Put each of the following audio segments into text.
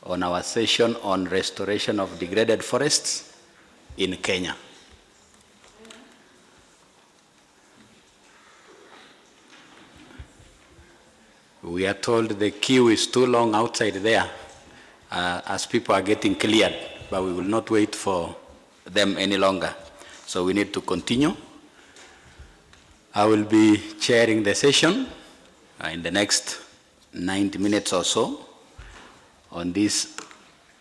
on our session on restoration of degraded forests in Kenya. We are told the queue is too long outside there as people are getting cleared, but we will not wait for them any longer. So we need to continue. I will be chairing the session in the next 90 minutes or so on this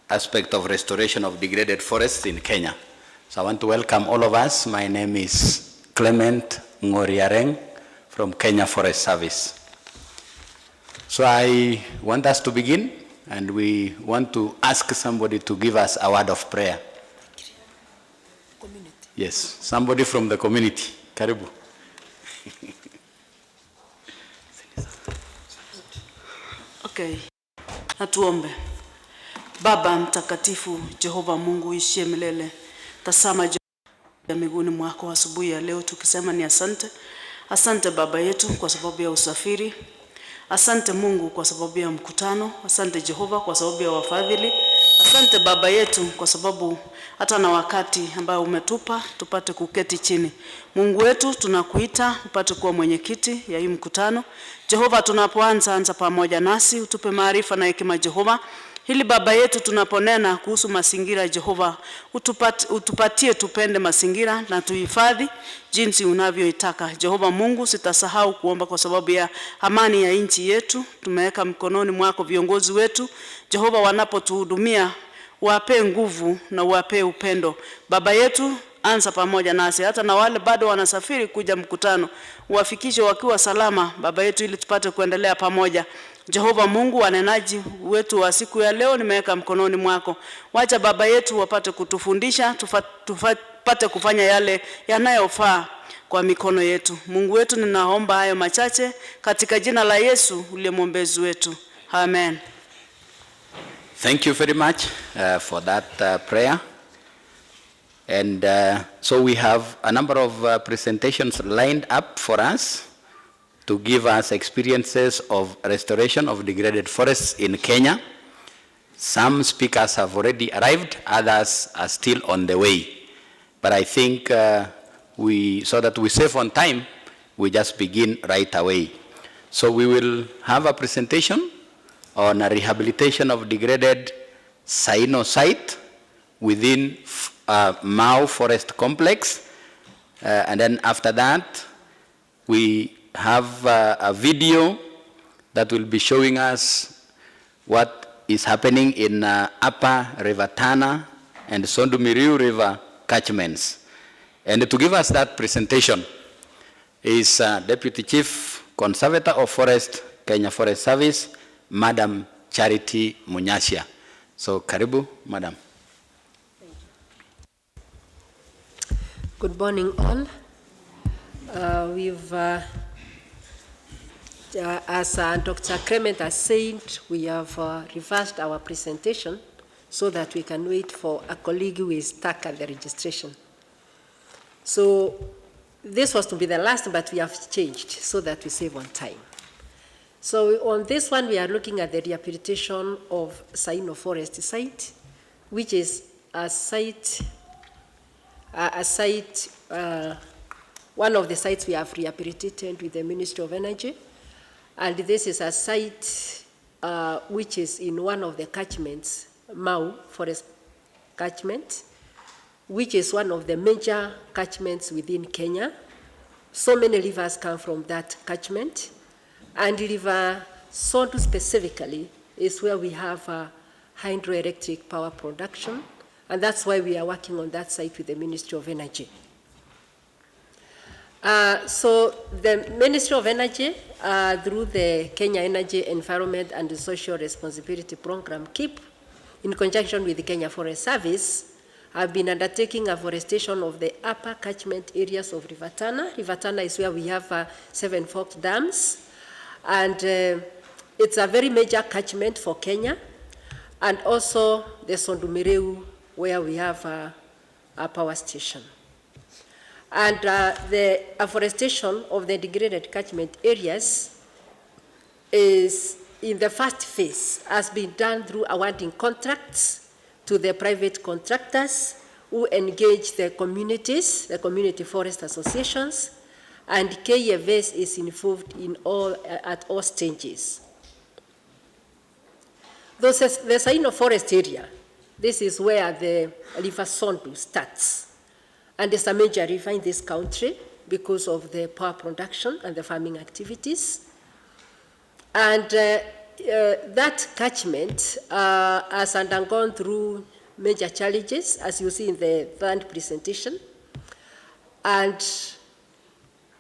aspect of restoration of degraded forests in Kenya. So I want to welcome all of us. My name is Clement Ngoriareng from Kenya Forest Service. So I want us to begin, and we want to ask somebody to give us a word of prayer. Community. Yes, somebody from the community. Karibu. Okay. Natuombe. Baba mtakatifu, Jehova Mungu ishie milele. Tazama ya miguuni mwako asubuhi ya leo tukisema ni asante. Asante Baba yetu kwa sababu ya usafiri. Asante Mungu kwa sababu ya mkutano. Asante Jehova kwa sababu ya wafadhili. Asante Baba yetu kwa sababu hata na wakati ambao umetupa tupate kuketi chini. Mungu wetu tunakuita upate kuwa mwenyekiti ya hii mkutano. Jehova tunapoanza pamoja nasi utupe maarifa na hekima Jehova. Hili Baba yetu tunaponena kuhusu mazingira Jehova utupatie tupende mazingira na tuhifadhi jinsi unavyoitaka. Jehova Mungu sitasahau kuomba kwa sababu ya amani ya nchi yetu. Tumeweka mkononi mwako viongozi wetu. Jehova wanapotuhudumia wape nguvu na wape upendo. Baba yetu anza pamoja nasi hata na wale bado wanasafiri kuja mkutano uwafikishe wakiwa salama Baba yetu ili tupate kuendelea pamoja. Jehova Mungu wanenaji wetu wa siku ya leo nimeweka mkononi mwako. Wacha Baba yetu wapate kutufundisha tupate kufanya yale yanayofaa kwa mikono yetu. Mungu wetu ninaomba hayo machache katika jina la Yesu uliye mwombezi wetu. Amen. Thank you very much for that prayer. And so we have a number of presentations lined up for us to give us experiences of restoration of degraded forests in Kenya. Some speakers have already arrived, others are still on the way. But I think so that we save on time, we just begin right away. So we will have a presentation on a rehabilitation of degraded Saino site within Mau Forest Complex. And then after that, we have a video that will be showing us what is happening in Upper River Tana and Sondumiriu River Catchments. And to give us that presentation is Deputy Chief Conservator of Forest, Kenya Forest Service, Madam Charity Munyashia. So, karibu, Madam. Good morning, all. As Dr. Clement has said, we have reversed our presentation so that we can wait for a colleague who is stuck at the registration. So this was to be the last, but we have changed so that we save on time. So on this one, we are looking at the rehabilitation of Saino Forest site, which is one of the sites we have rehabilitated with the Ministry of Energy. And this is a site which is in one of the catchments, Mau Forest Catchment, which is one of the major catchments within Kenya. So many rivers come from that catchment. And River Sondu specifically is where we have hydroelectric power production. And that's why we are working on that site with the Ministry of Energy. So the Ministry of Energy, through the Kenya Energy, Environment and Social Responsibility Program, KEEP, in conjunction with the Kenya Forest Service, have been undertaking afforestation of the upper catchment areas of River Tana. River Tana is where we have 7 fork dams, and it's a very major catchment for Kenya, and also the Sondumiriu, where we have a power station. And the afforestation of the degraded catchment areas is in the first phase has been done through awarding contracts to the private contractors who engage the communities, the community forest associations, and KFS is involved in at all stages. The Saino forest area, this is where the River Sondu starts. And it's a major river in this country because of the power production and the farming activities. And that catchment has undergone through major challenges, as you see in the third presentation. And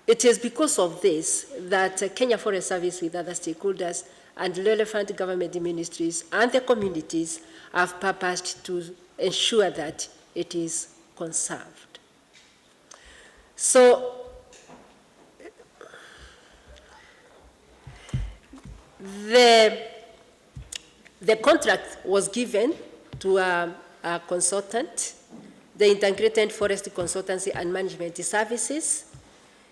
it is because of this that Kenya Forest Service with other stakeholders and relevant government ministries and the communities have purposed to ensure that it is conserved. So, the contract was given to a consultant, the Integrated Forest Consultancy and Management Services.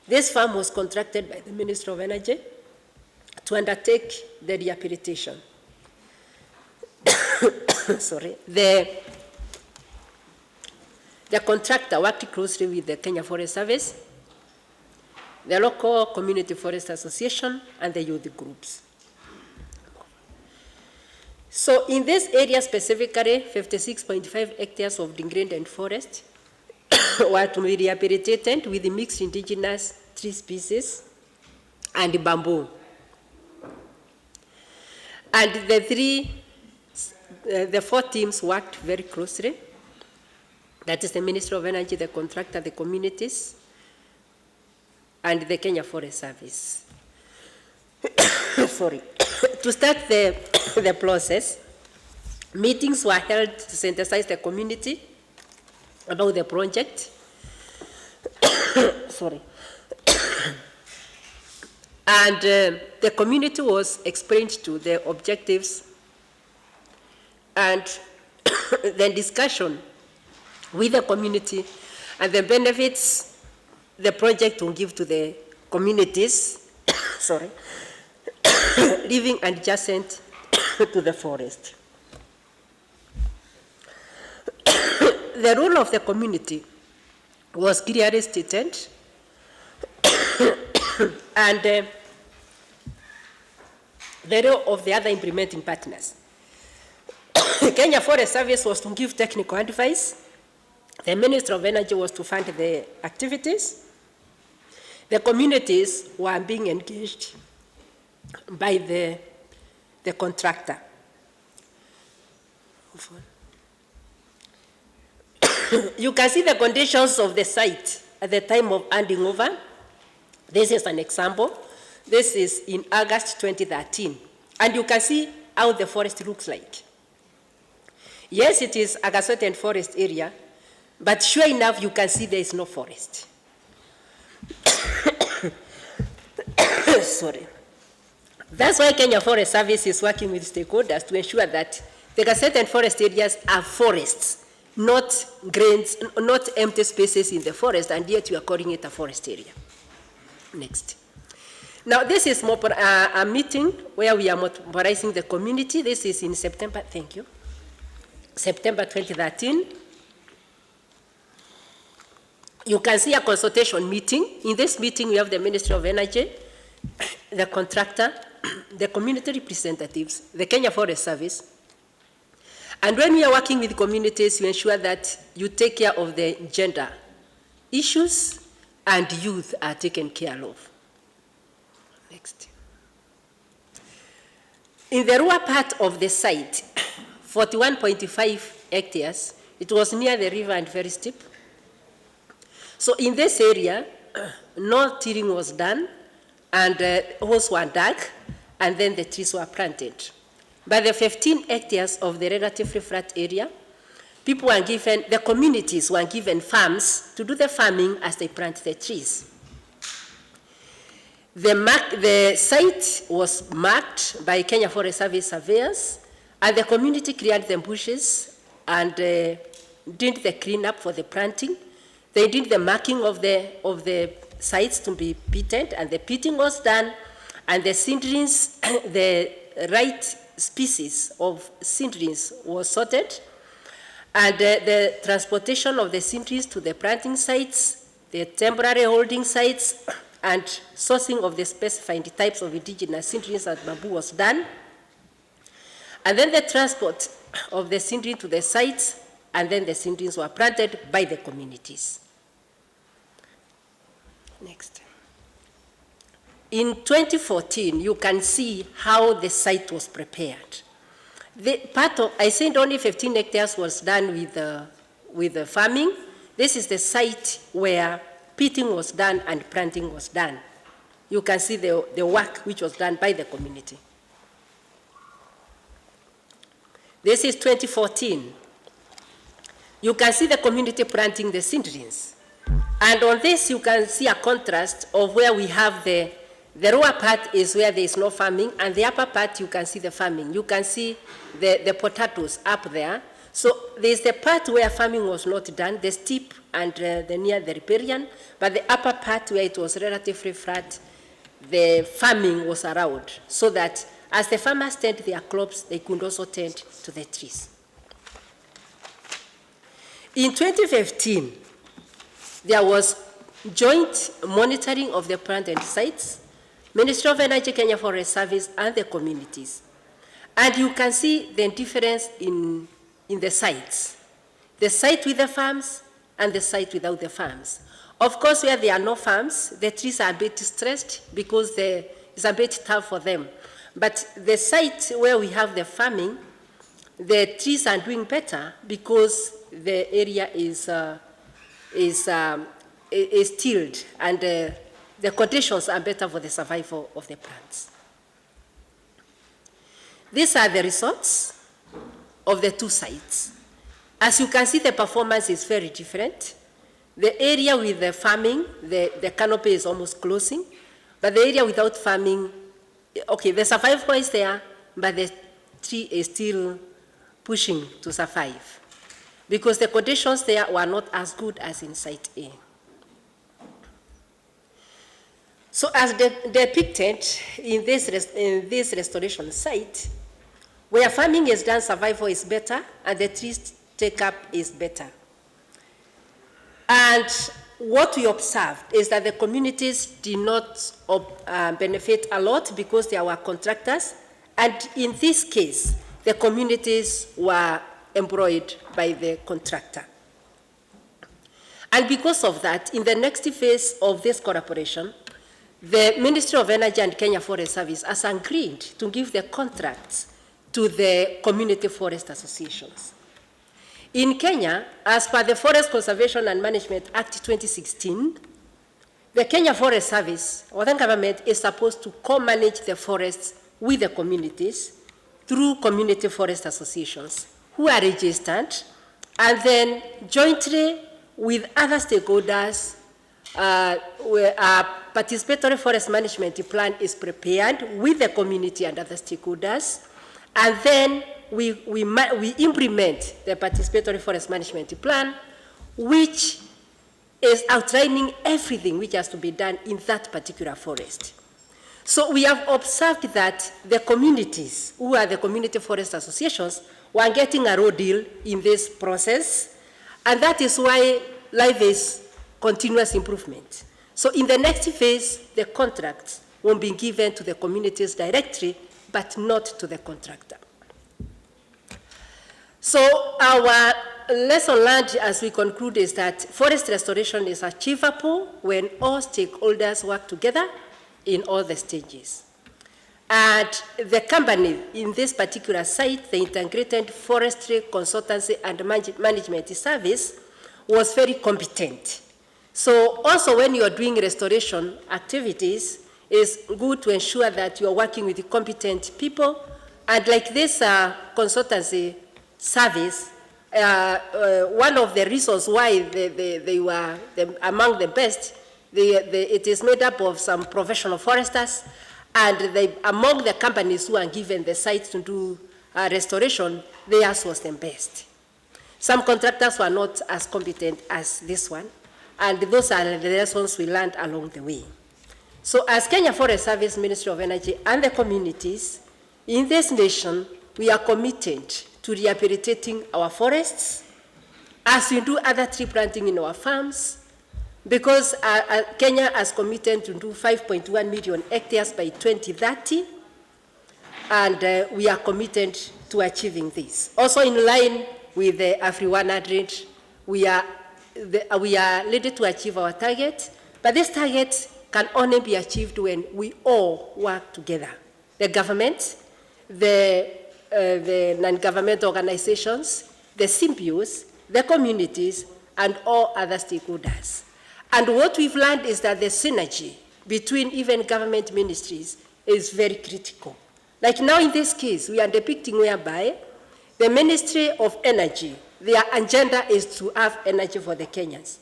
This firm was contracted by the Ministry of Energy to undertake the rehabilitation. Sorry. The contractor worked closely with the Kenya Forest Service, the local community forest association, and the youth groups. So in this area specifically, 56.5 hectares of degraded forest were to be rehabilitated with mixed indigenous tree species and bamboo. And the four teams worked very closely. That is the Ministry of Energy, the contractor, the communities, and the Kenya Forest Service. Sorry. To start the process, meetings were held to synthesize the community about the project. Sorry. And the community was explained to the objectives and the discussion with the community and the benefits the project will give to the communities, sorry, living adjacent to the forest. The role of the community was clearly stated, and the role of the other implementing partners. Kenya Forest Service was to give technical advice. The Ministry of Energy was to fund the activities. The communities were being engaged by the contractor. You can see the conditions of the site at the time of handing over. This is an example. This is in August 2013. And you can see how the forest looks like. Yes, it is a certain forest area, but sure enough, you can see there is no forest. Sorry. That's why Kenya Forest Service is working with stakeholders to ensure that the certain forest areas are forests, not grains, not empty spaces in the forest, and yet you are calling it a forest area. Next. Now, this is a meeting where we are mobilizing the community. This is in September, thank you, September 2013. You can see a consultation meeting. In this meeting, we have the Ministry of Energy, the contractor, the community representatives, the Kenya Forest Service. And when we are working with communities, you ensure that you take care of the gender issues and youth are taken care of. Next. In the lower part of the site, 41.5 hectares, it was near the river and very steep. So in this area, no tilling was done, and holes were dug, and then the trees were planted. By the 15 hectares of the relatively flat area, people were given, the communities were given farms to do the farming as they plant the trees. The site was marked by Kenya Forest Service surveyors, and the community cleared the bushes and did the cleanup for the planting. They did the marking of the sites to be pitted, and the pitting was done, and the seedlings, the right species of seedlings was sorted, and the transportation of the seedlings to the planting sites, the temporary holding sites, and sourcing of the specified types of indigenous seedlings and bamboo was done. And then the transport of the seedling to the sites, and then the seedlings were planted by the communities. Next. In 2014, you can see how the site was prepared. I said only 15 hectares was done with the farming. This is the site where pitting was done and planting was done. You can see the work which was done by the community. This is 2014. You can see the community planting the seedlings. And on this, you can see a contrast of where we have the lower part is where there is no farming, and the upper part, you can see the farming. You can see the potatoes up there. So there's the part where farming was not done, the steep and the near the riparian, but the upper part where it was relatively flat, the farming was around, so that as the farmers tend their crops, they could also tend to the trees. In 2015, there was joint monitoring of the planted sites, Ministry of Energy, Kenya Forest Service, and the communities. And you can see the difference in the sites. The site with the farms and the site without the farms. Of course, where there are no farms, the trees are a bit stressed because it's a bit tough for them. But the site where we have the farming, the trees are doing better because the area is tilled, and the conditions are better for the survival of the plants. These are the results of the two sites. As you can see, the performance is very different. The area with the farming, the canopy is almost closing, but the area without farming, okay, the survival is there, but the tree is still pushing to survive because the conditions there were not as good as in site A. So as depicted in this restoration site, where farming is done, survival is better, and the trees take-up is better. And what we observed is that the communities did not benefit a lot because there were contractors, and in this case, the communities were employed by the contractor. And because of that, in the next phase of this collaboration, the Ministry of Energy and Kenya Forest Service has agreed to give the contracts to the community forest associations. In Kenya, as per the Forest Conservation and Management Act 2016, the Kenya Forest Service, or the government, is supposed to co-manage the forests with the communities through community forest associations who are registered, and then jointly with other stakeholders, where a participatory forest management plan is prepared with the community and other stakeholders, and then we implement the participatory forest management plan, which is outlining everything which has to be done in that particular forest. So we have observed that the communities, who are the community forest associations, were getting a raw deal in this process, and that is why life is continuous improvement. So in the next phase, the contracts won't be given to the communities directly, but not to the contractor. So our lesson learned as we conclude is that forest restoration is achievable when all stakeholders work together in all the stages. And the company in this particular site, the Integrated Forestry Consultancy and Management Service, was very competent. So also when you are doing restoration activities, it's good to ensure that you are working with competent people. And like this consultancy service, one of the reasons why they were among the best, it is made up of some professional foresters, and among the companies who are given the site to do restoration, theirs was the best. Some contractors were not as competent as this one, and those are the lessons we learned along the way. So as Kenya Forest Service, Ministry of Energy, and the communities, in this nation, we are committed to rehabilitating our forests, as we do other tree planting in our farms, because Kenya has committed to do 5.1 million hectares by 2030, and we are committed to achieving this. Also in line with the AFRI-100, we are ready to achieve our target, but this target can only be achieved when we all work together. The government, the non-government organizations, the CMPUs, the communities, and all other stakeholders. And what we've learned is that the synergy between even government ministries is very critical. Like now in this case, we are depicting whereby the Ministry of Energy, their agenda is to have energy for the Kenyans.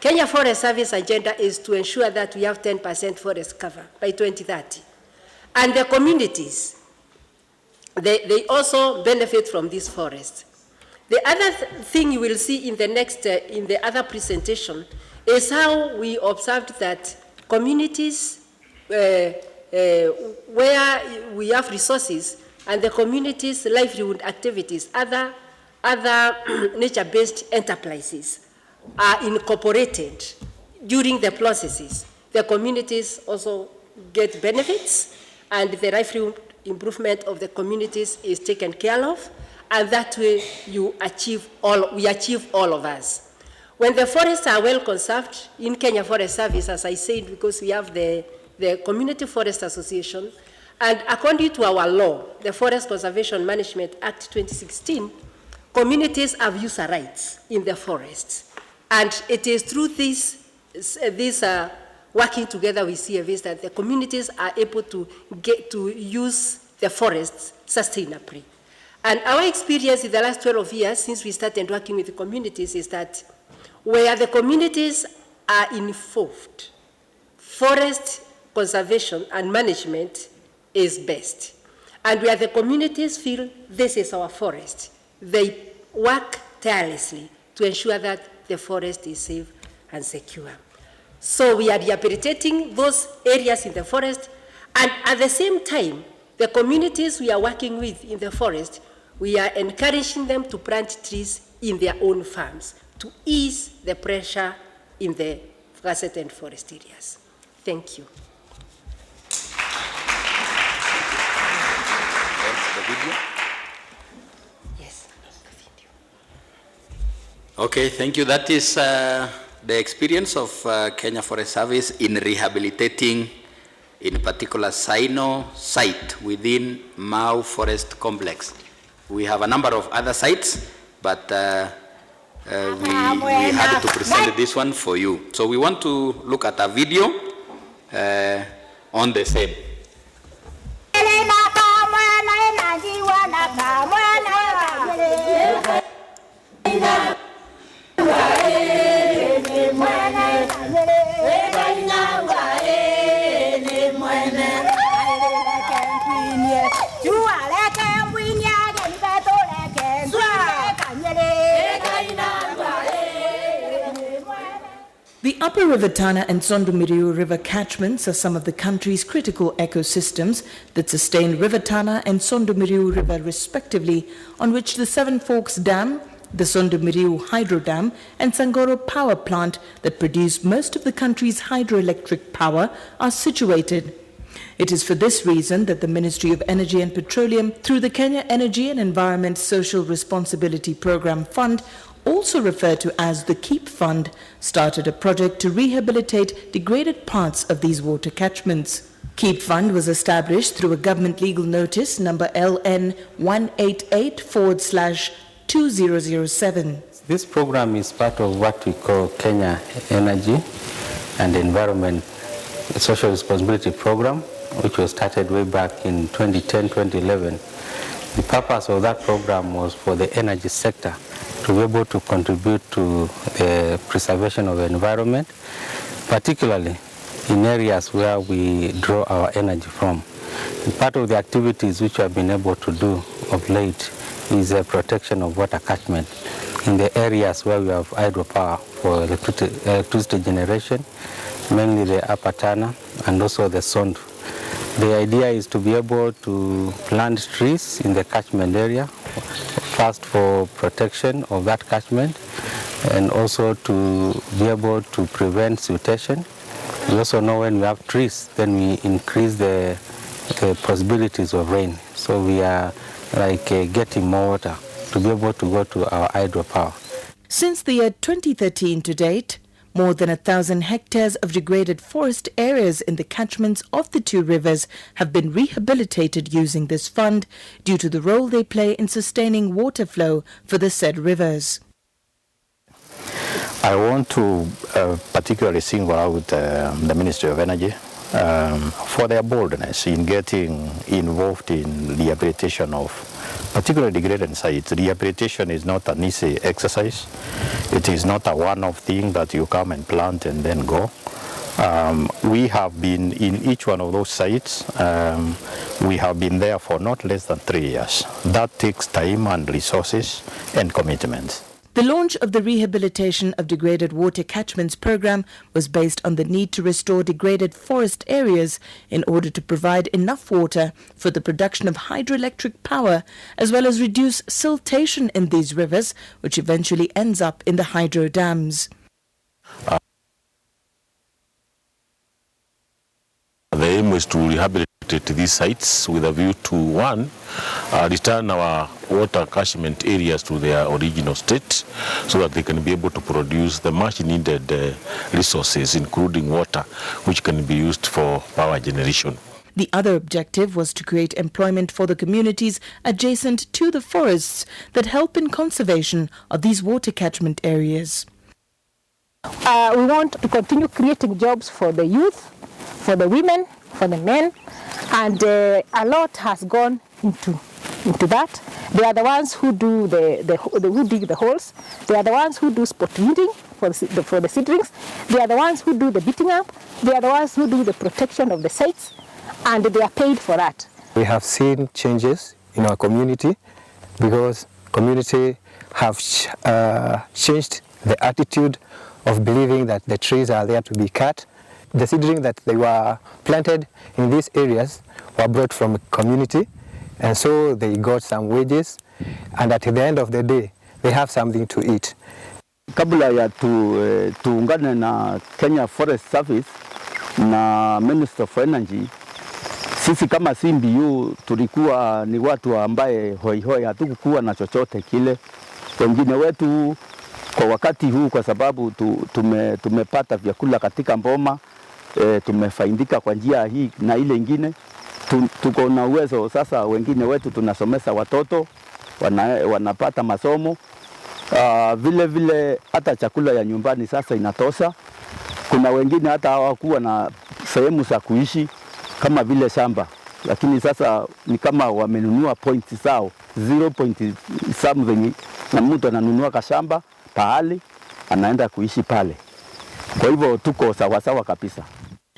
Kenya Forest Service agenda is to ensure that we have 10% forest cover by 2030. And the communities, they also benefit from this forest. The other thing you will see in the next, in the other presentation, is how we observed that communities where we have resources and the communities' livelihood activities, other nature-based enterprises are incorporated during the processes. The communities also get benefits, and the livelihood improvement of the communities is taken care of, and that way we achieve all of us. When the forests are well conserved in Kenya Forest Service, as I said, because we have the Community Forest Association, and according to our law, the Forest Conservation Management Act 2016, communities have user rights in the forests. And it is through this working together with CFAs that the communities are able to get to use the forests sustainably. And our experience in the last 12 years since we started working with the communities is that where the communities are involved, forest conservation and management is best. And where the communities feel this is our forest, they work tirelessly to ensure that the forest is safe and secure. So we are rehabilitating those areas in the forest, and at the same time, the communities we are working with in the forest, we are encouraging them to plant trees in their own farms to ease the pressure in the gazette and forest areas. Thank you. Yes, the video. Okay, thank you. That is the experience of Kenya Forest Service in rehabilitating, in particular, Saino site within Mau Forest Complex. We have a number of other sites, but we had to present this one for you. So we want to look at a video on the same. The Upper River Tana and Sondomiriu River catchments are some of the country's critical ecosystems that sustain River Tana and Sondomiriu River respectively, on which the Seven Forks Dam, the Sondomiriu Hydro Dam and Sangoro Power Plant that produce most of the country's hydroelectric power are situated. It is for this reason that the Ministry of Energy and Petroleum, through the Kenya Energy and Environment Social Responsibility Program Fund, also referred to as the KEEP Fund, started a project to rehabilitate degraded parts of these water catchments. KEEP Fund was established through a government legal notice number LN 188/2007. This program is part of what we call Kenya Energy and Environment Social Responsibility Program, which was started way back in 2010-2011. The purpose of that program was for the energy sector to be able to contribute to the preservation of the environment, particularly in areas where we draw our energy from. And part of the activities which we have been able to do of late is the protection of water catchment in the areas where we have hydropower for electricity generation, mainly the Upper Tana and also the Sondu. The idea is to be able to plant trees in the catchment area, first for protection of that catchment, and also to be able to prevent siltation. We also know when we have trees, then we increase the possibilities of rain. So we are like getting more water to be able to go to our hydropower. Since the year 2013 to date, more than 1,000 hectares of degraded forest areas in the catchments of the two rivers have been rehabilitated using this fund due to the role they play in sustaining water flow for the said rivers. I want to particularly single out the Ministry of Energy for their boldness in getting involved in rehabilitation of particularly degraded sites. Rehabilitation is not an easy exercise. It is not a one-off thing that you come and plant and then go. We have been in each one of those sites. We have been there for not less than 3 years. That takes time and resources and commitment. The launch of the Rehabilitation of Degraded Water Catchments program was based on the need to restore degraded forest areas in order to provide enough water for the production of hydroelectric power, as well as reduce siltation in these rivers, which eventually ends up in the hydro dams. The aim is to rehabilitate these sites with a view to, one, return our water catchment areas to their original state so that they can be able to produce the much needed resources, including water, which can be used for power generation. The other objective was to create employment for the communities adjacent to the forests that help in conservation of these water catchment areas. We want to continue creating jobs for the youth, for the women, for the men, and a lot has gone into that. They are the ones who do who dig the holes. They are the ones who do spot weeding for the seedlings. They are the ones who do the beating up. They are the ones who do the protection of the sites, and they are paid for that. We have seen changes in our community because community have changed the attitude of believing that the trees are there to be cut. The seedling that they were planted in these areas were brought from a community, and so they got some wages, and at the end of the day they have something to eat. Kabla ya tuungane na Kenya Forest Service na Minister of Energy, sisi kama CMBU tulikuwa ni watu ambaye hoi hatukuwa na chochote kile. Wengine wetu kwa wakati huu, kwa sababu tumepata vyakula katika mboma, tumefaidika kwa njia hii na ile ingine, tuko na uwezo sasa. Wengine wetu tunasomesha watoto wanapata masomo, vile hata chakula ya nyumbani sasa inatosha. Kuna wengine hata hawakuwa na sehemu za kuishi kama vile shamba, lakini sasa ni kama wamenunua points zao 0 something, na mtu ananunua kashamba pahali anaenda kuishi pale. Kwa hivyo tuko sawa kabisa.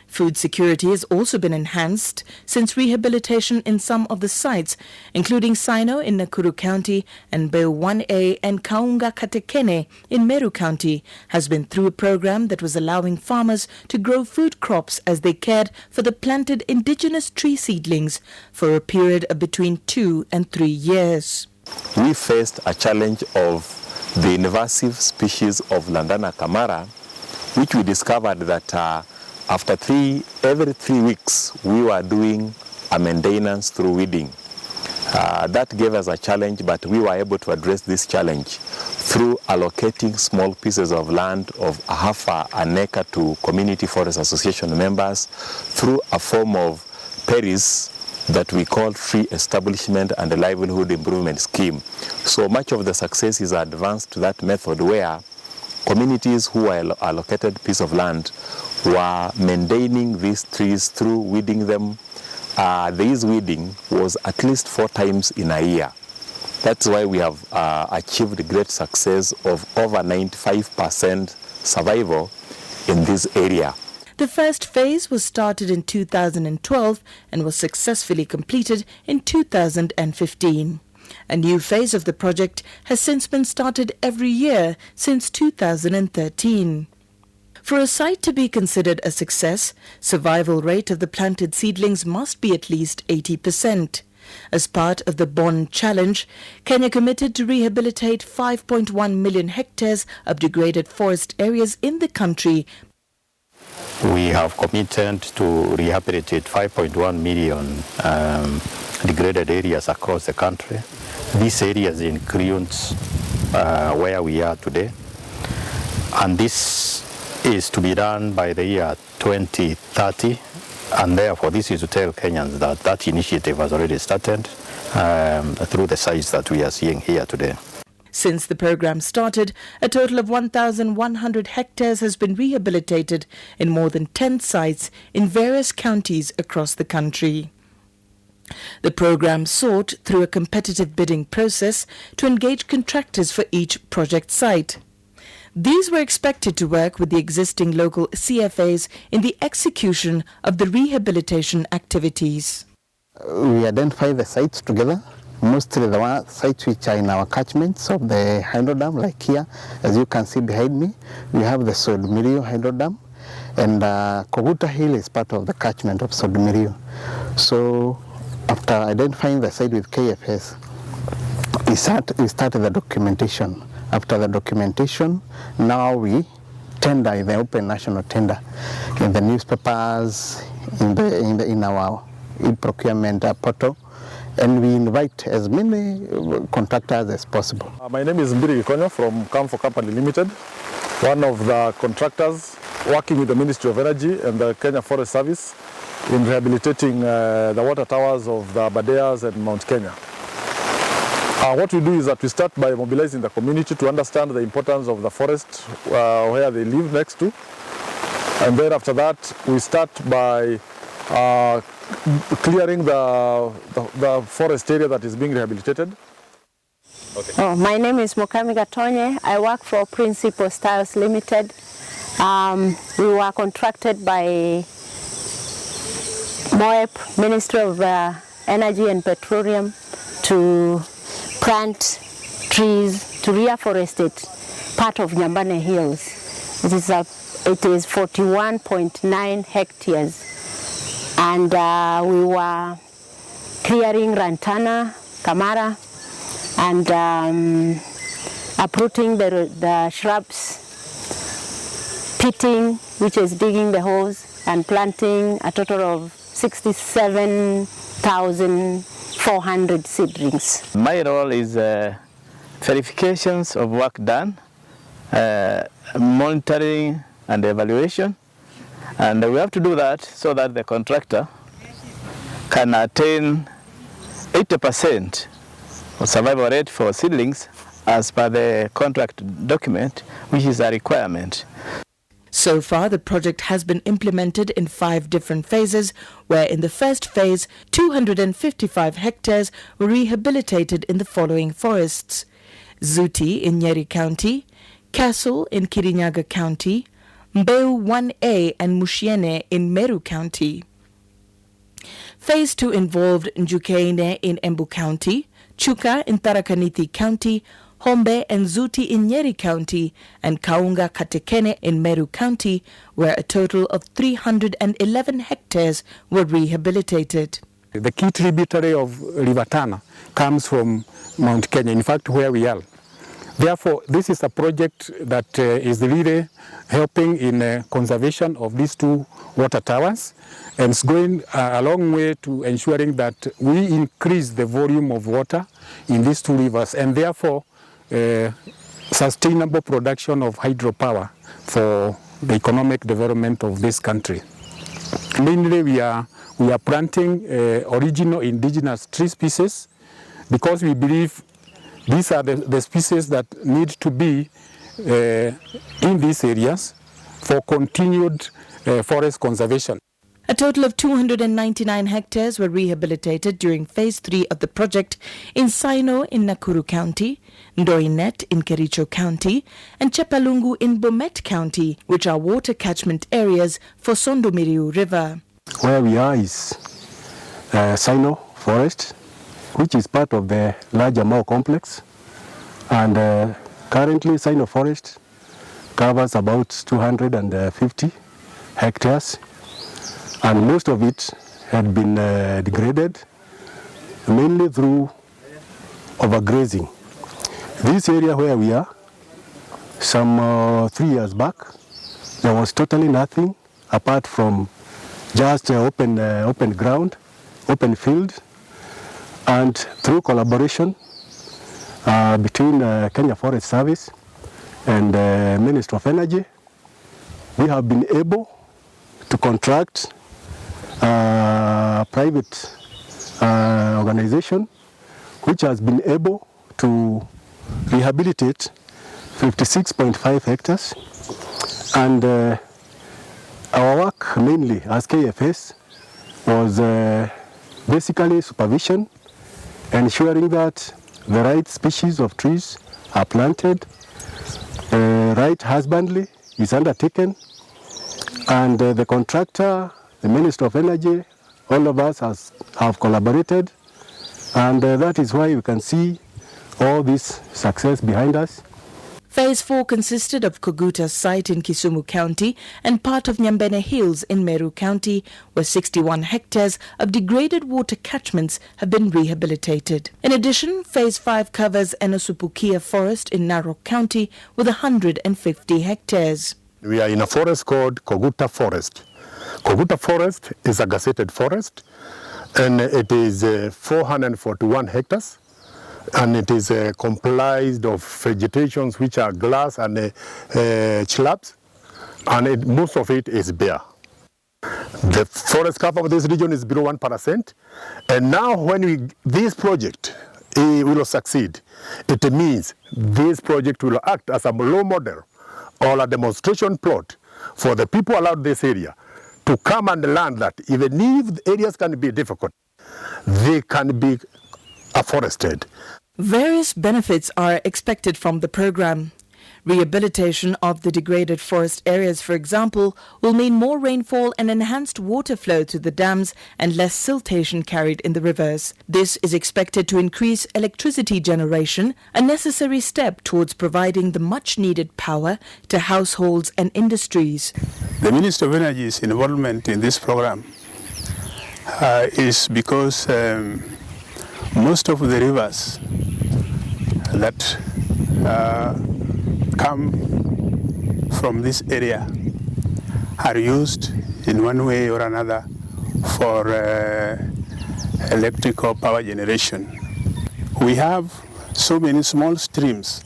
Food security has also been enhanced since rehabilitation in some of the sites, including Sino in Nakuru County and Beo 1A and Kaunga Katekene in Meru County, has been through a program that was allowing farmers to grow food crops as they cared for the planted indigenous tree seedlings for a period of between 2 and 3 years. We faced a challenge of the invasive species of Lantana camara, which we discovered that every 3 weeks we were doing a maintenance through weeding. That gave us a challenge, but we were able to address this challenge through allocating small pieces of land of half an acre to community forest association members through a form of PERIS that we call Free Establishment and Livelihood Improvement Scheme. So much of the success is advanced to that method where communities who are allocated piece of land were maintaining these trees through weeding them. This weeding was at least 4 times in a year. That's why we have achieved great success of over 95% survival in this area. The first phase was started in 2012 and was successfully completed in 2015. A new phase of the project has since been started every year since 2013. For a site to be considered a success, survival rate of the planted seedlings must be at least 80%. As part of the Bond Challenge, Kenya committed to rehabilitate 5.1 million hectares of degraded forest areas in the country. We have committed to rehabilitate 5.1 million degraded areas across the country. These areas includes where we are today, and this is to be done by the year 2030, and therefore this is to tell Kenyans that that initiative has already started through the sites that we are seeing here today. Since the program started, a total of 1,100 hectares has been rehabilitated in more than 10 sites in various counties across the country. The program sought, through a competitive bidding process, to engage contractors for each project site. These were expected to work with the existing local CFAs in the execution of the rehabilitation activities. We identify the sites together, mostly the sites which are in our catchments of the hydro dam, like here, as you can see behind me, we have the Sodomirio hydro dam, and Koguta Hill is part of the catchment of Sodomirio. So after identifying the site with KFS, we started the documentation. After the documentation, now we tender in the open national tender in the newspapers, in our e-procurement portal, and we invite as many contractors as possible. My name is Mbiri Gikonyo from Camfor Company Limited, one of the contractors working with the Ministry of Energy and the Kenya Forest Service in rehabilitating the water towers of the Abadeas and Mount Kenya. What we do is that we start by mobilizing the community to understand the importance of the forest where they live next to. And then after that, we start by clearing the forest area that is being rehabilitated. Okay. Oh, my name is Mokami Gatonye. I work for Principal Styles Limited. We were contracted by MOEP, Ministry of Energy and Petroleum, to plant trees to reforestate part of Nyambane Hills. It is 41.9 hectares. And we were clearing Rantana, Kamara, and uprooting the shrubs, pitting, which is digging the holes, and planting a total of 67,400 seedlings. My role is verifications of work done, monitoring and evaluation. And we have to do that so that the contractor can attain 80% of survival rate for seedlings as per the contract document, which is a requirement. So far, the project has been implemented in 5 different phases, where in the first phase, 255 hectares were rehabilitated in the following forests: Zuti in Nyeri County, Castle in Kirinyaga County, Mbeu 1A and Mushiene in Meru County. Phase 2 involved Njukeine in Embu County, Chuka in Tharaka-Nithi County, Hombe and Zuti in Nyeri County, and Kaunga Katekene in Meru County, where a total of 311 hectares were rehabilitated. The key tributary of River Tana comes from Mount Kenya, in fact where we are. Therefore, this is a project that is really helping in conservation of these 2 water towers, and it's going a long way to ensuring that we increase the volume of water in these 2 rivers, and therefore sustainable production of hydropower for the economic development of this country. Mainly we are planting original indigenous tree species because we believe these are the species that need to be in these areas for continued forest conservation. A total of 299 hectares were rehabilitated during Phase 3 of the project in Saino in Nakuru County, Ndoinet in Kericho County, and Chepalungu in Bomet County, which are water catchment areas for Sondomiriu River. Where we are is Saino Forest, which is part of the larger Mao complex, and currently Saino Forest covers about 250 hectares, and most of it had been degraded, mainly through overgrazing. This area where we are, some 3 years back, there was totally nothing apart from just open ground, open field, and through collaboration between Kenya Forest Service and Ministry of Energy, we have been able to contract a private organization which has been able to rehabilitate 56.5 hectares, and our work mainly as KFS was basically supervision, ensuring that the right species of trees are planted, right husbandry is undertaken, and the contractor, the Minister of Energy, all of us have collaborated, and that is why you can see all this success behind us. Phase 4 consisted of Koguta's site in Kisumu County and part of Nyambene Hills in Meru County, where 61 hectares of degraded water catchments have been rehabilitated. In addition, Phase 5 covers Enosupukia Forest in Narok County with 150 hectares. We are in a forest called Koguta Forest. Koguta Forest is a gazetted forest, and it is 441 hectares. And it is comprised of vegetations which are grass and shrubs, and most of it is bare. The forest cover of this region is below 1%, and now when this project will succeed, it means this project will act as a role model or a demonstration plot for the people around this area to come and learn that even if the areas can be difficult, they can be afforested. Various benefits are expected from the program. Rehabilitation of the degraded forest areas, for example, will mean more rainfall and enhanced water flow to the dams and less siltation carried in the rivers. This is expected to increase electricity generation, a necessary step towards providing the much-needed power to households and industries. The Ministry of Energy's involvement in this program is because most of the rivers that come from this area are used in one way or another for electrical power generation. We have so many small streams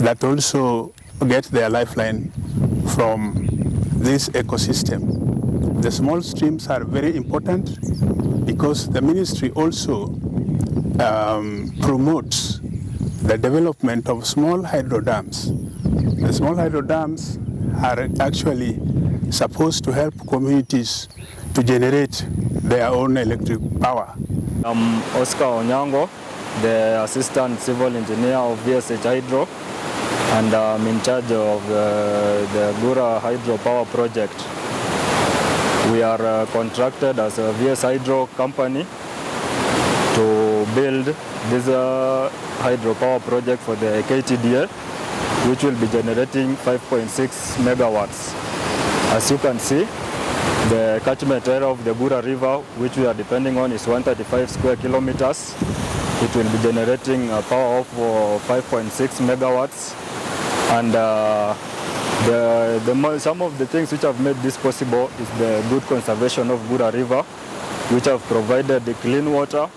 that also get their lifeline from this ecosystem. The small streams are very important because the ministry also promotes the development of small hydro dams. The small hydro dams are actually supposed to help communities to generate their own electric power. I'm Oscar Onyango, the Assistant Civil Engineer of VSH Hydro, and I'm in charge of the Gura Hydro Power Project. We are contracted as a VS Hydro company to build this hydropower project for the KTDA, which will be generating 5.6 megawatts. As you can see, the catchment area of the Gura River, which we are depending on, is 135 square kilometers. It will be generating a power of 5.6 megawatts. And some of the things which have made this possible is the good conservation of Gura River, which have provided the clean water.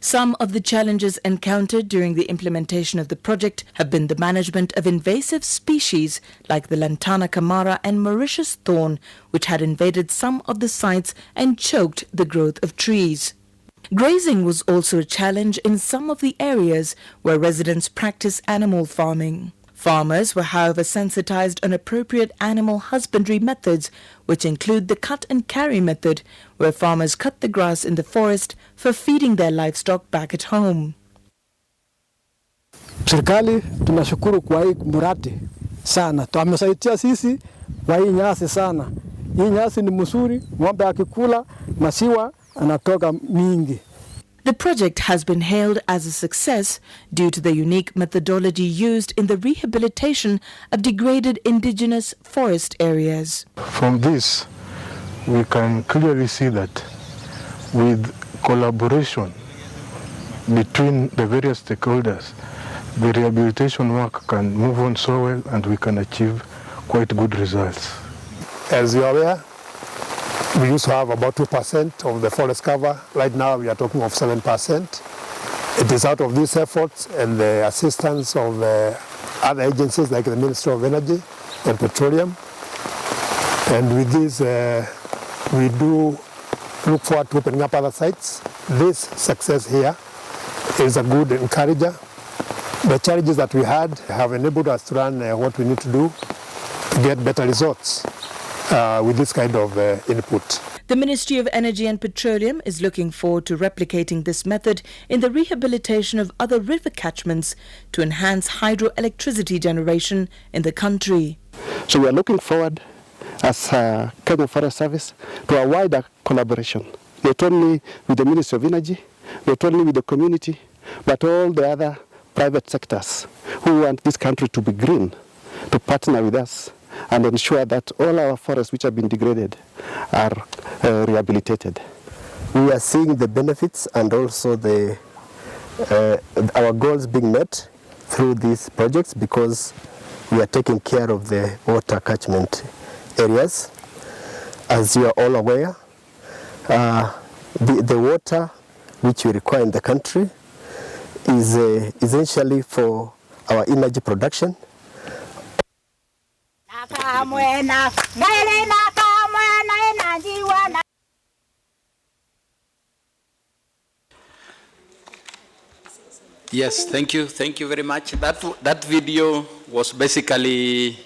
Some of the challenges encountered during the implementation of the project have been the management of invasive species like the Lantana camara and Mauritius thorn, which had invaded some of the sites and choked the growth of trees. Grazing was also a challenge in some of the areas where residents practice animal farming. Farmers were, however, sensitized on appropriate animal husbandry methods, which include the cut and carry method, where farmers cut the grass in the forest for feeding their livestock back at home. Serikali tunashukuru kwa hii mradi sana. Tumesaidia sisi kwa hii nyasi sana. Hii nyasi ni mzuri, ng'ombe akikula maziwa anatoka mingi. The project has been hailed as a success due to the unique methodology used in the rehabilitation of degraded indigenous forest areas. From this, we can clearly see that with collaboration between the various stakeholders, the rehabilitation work can move on so well and we can achieve quite good results. As you are aware, we used to have about 2% of the forest cover. Right now we are talking of 7%. It is out of these efforts and the assistance of other agencies like the Ministry of Energy and Petroleum. And with this, we do look forward to opening up other sites. This success here is a good encourager. The challenges that we had have enabled us to run what we need to do to get better results with this kind of input. The Ministry of Energy and Petroleum is looking forward to replicating this method in the rehabilitation of other river catchments to enhance hydroelectricity generation in the country. So we are looking forward as Kenya Forest Service to a wider collaboration, not only with the Ministry of Energy, not only with the community, but all the other private sectors who want this country to be green, to partner with us and ensure that all our forests which have been degraded are rehabilitated. We are seeing the benefits and also our goals being met through these projects because we are taking care of the water catchment areas. As you are all aware, the water which we require in the country is essentially for our energy production. Yes, thank you very much. That video was basically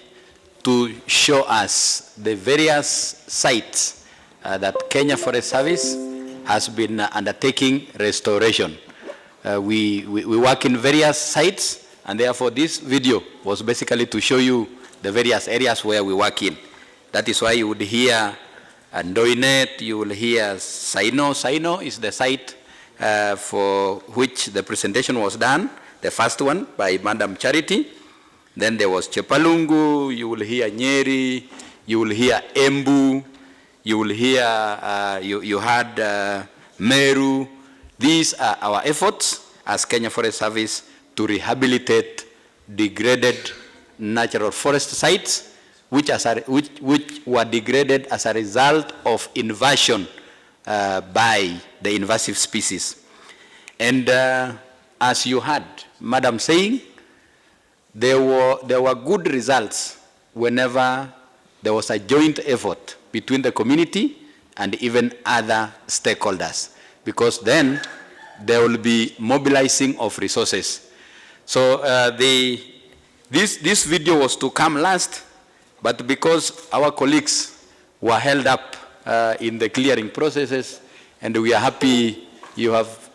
to show us the various sites that Kenya Forest Service has been undertaking restoration. We work in various sites, and therefore this video was basically to show you the various areas where we work in. That is why you would hear Ndoinet, you will hear Saino. Saino is the site for which the presentation was done, the first one by Madam Charity. Then there was Chepalungu, you will hear Nyeri, you will hear Embu, you will hear, you had Meru. These are our efforts as Kenya Forest Service to rehabilitate degraded natural forest sites which were degraded as a result of invasion by the invasive species. And as you heard Madam saying, there were good results whenever there was a joint effort between the community and even other stakeholders, because then there will be mobilizing of resources. So this video was to come last, but because our colleagues were held up in the clearing processes, and we are happy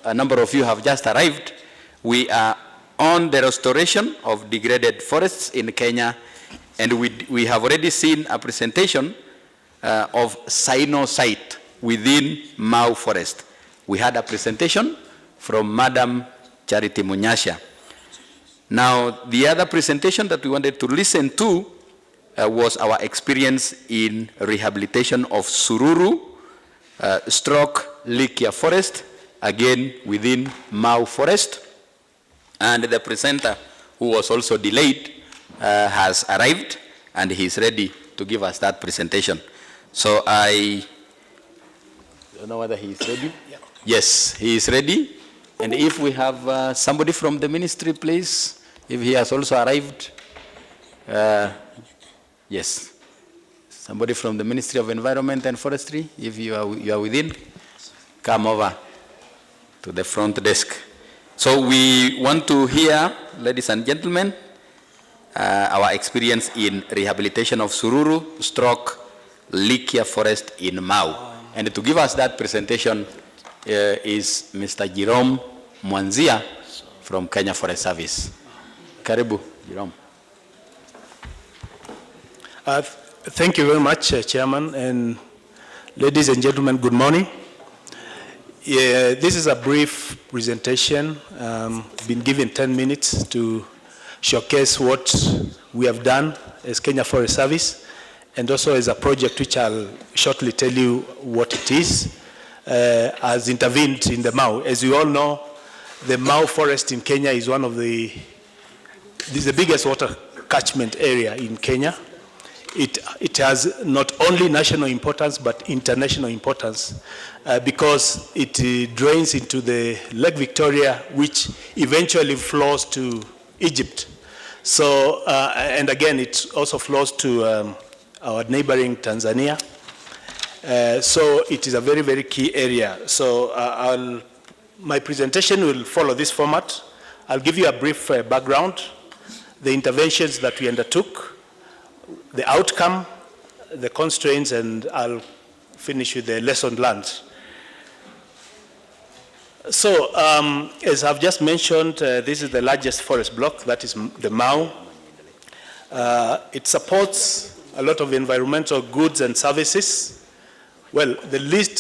a number of you have just arrived. We are on the restoration of degraded forests in Kenya, and we have already seen a presentation of Saino site within Mau Forest. We had a presentation from Madam Charity Munyasha. Now, the other presentation that we wanted to listen to was our experience in rehabilitation of Sururu, Likia Forest, again within Mau Forest. And the presenter, who was also delayed, has arrived, and he's ready to give us that presentation. So I don't know whether he's ready. Yeah. Yes, he is ready. And if we have somebody from the ministry, please, if he has also arrived. Yes, somebody from the Ministry of Environment and Forestry, if you are within, come over to the front desk. So we want to hear, ladies and gentlemen, our experience in rehabilitation of Sururu Likia Forest in Mau. And to give us that presentation is Mr. Jerome Mwanzia from Kenya Forest Service. Karibu, Jerome. Thank you very much, Chairman, and ladies and gentlemen, good morning. Yeah, this is a brief presentation. Been given 10 minutes to showcase what we have done as Kenya Forest Service, and also as a project which I'll shortly tell you what it is, has intervened in the Mau. As you all know, the Mau forest in Kenya is one of this is the biggest water catchment area in Kenya. It has not only national importance but international importance because it drains into the Lake Victoria, which eventually flows to Egypt. So, and again, it also flows to our neighboring Tanzania. So it is a very, very key area. So my presentation will follow this format. I'll give you a brief background, the interventions that we undertook, the outcome, the constraints, and I'll finish with the lesson learned. So, as I've just mentioned, this is the largest forest block, that is the Mau. It supports a lot of environmental goods and services. Well, the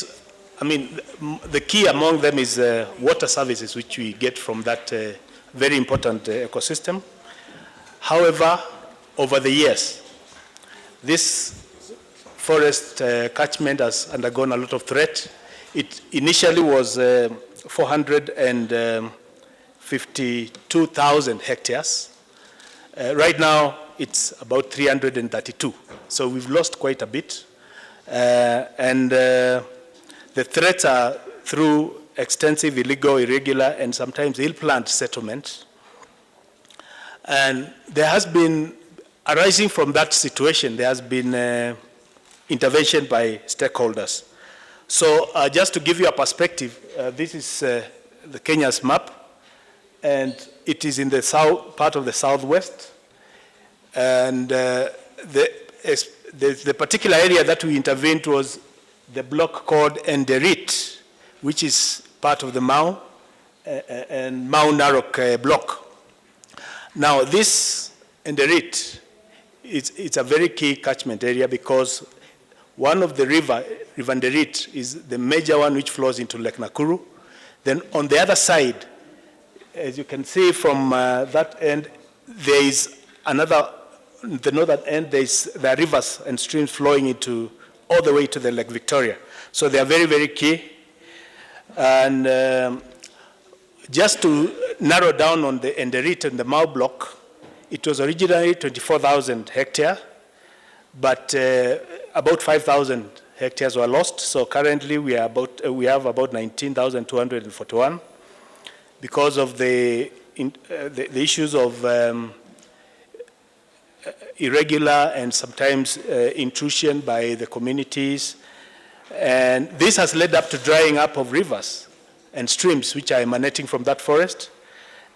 key among them is water services, which we get from that very important ecosystem. However, over the years, this forest catchment has undergone a lot of threat. It initially was 452,000 hectares. Right now, it's about 332. So we've lost quite a bit. And the threats are through extensive, illegal, irregular, and sometimes ill-planned settlement. And there has been, arising from that situation, there has been intervention by stakeholders. So just to give you a perspective, this is the Kenya's map, and it is in the south part of the southwest. And the particular area that we intervened was the block called Degraded, which is part of the Mau and Mau Narok block. Now this Degraded, it's a very key catchment area because one of the River Degraded is the major one which flows into Lake Nakuru. Then on the other side, as you can see from that end, there is another, the northern end, there are rivers and streams flowing into all the way to the Lake Victoria. So they are very, very key. And just to narrow down on the Degraded and the Mau block, it was originally 24,000 hectares, but about 5,000 hectares were lost. So currently we have about 19,241 because of the issues of irregular and sometimes intrusion by the communities. And this has led up to drying up of rivers and streams which are emanating from that forest.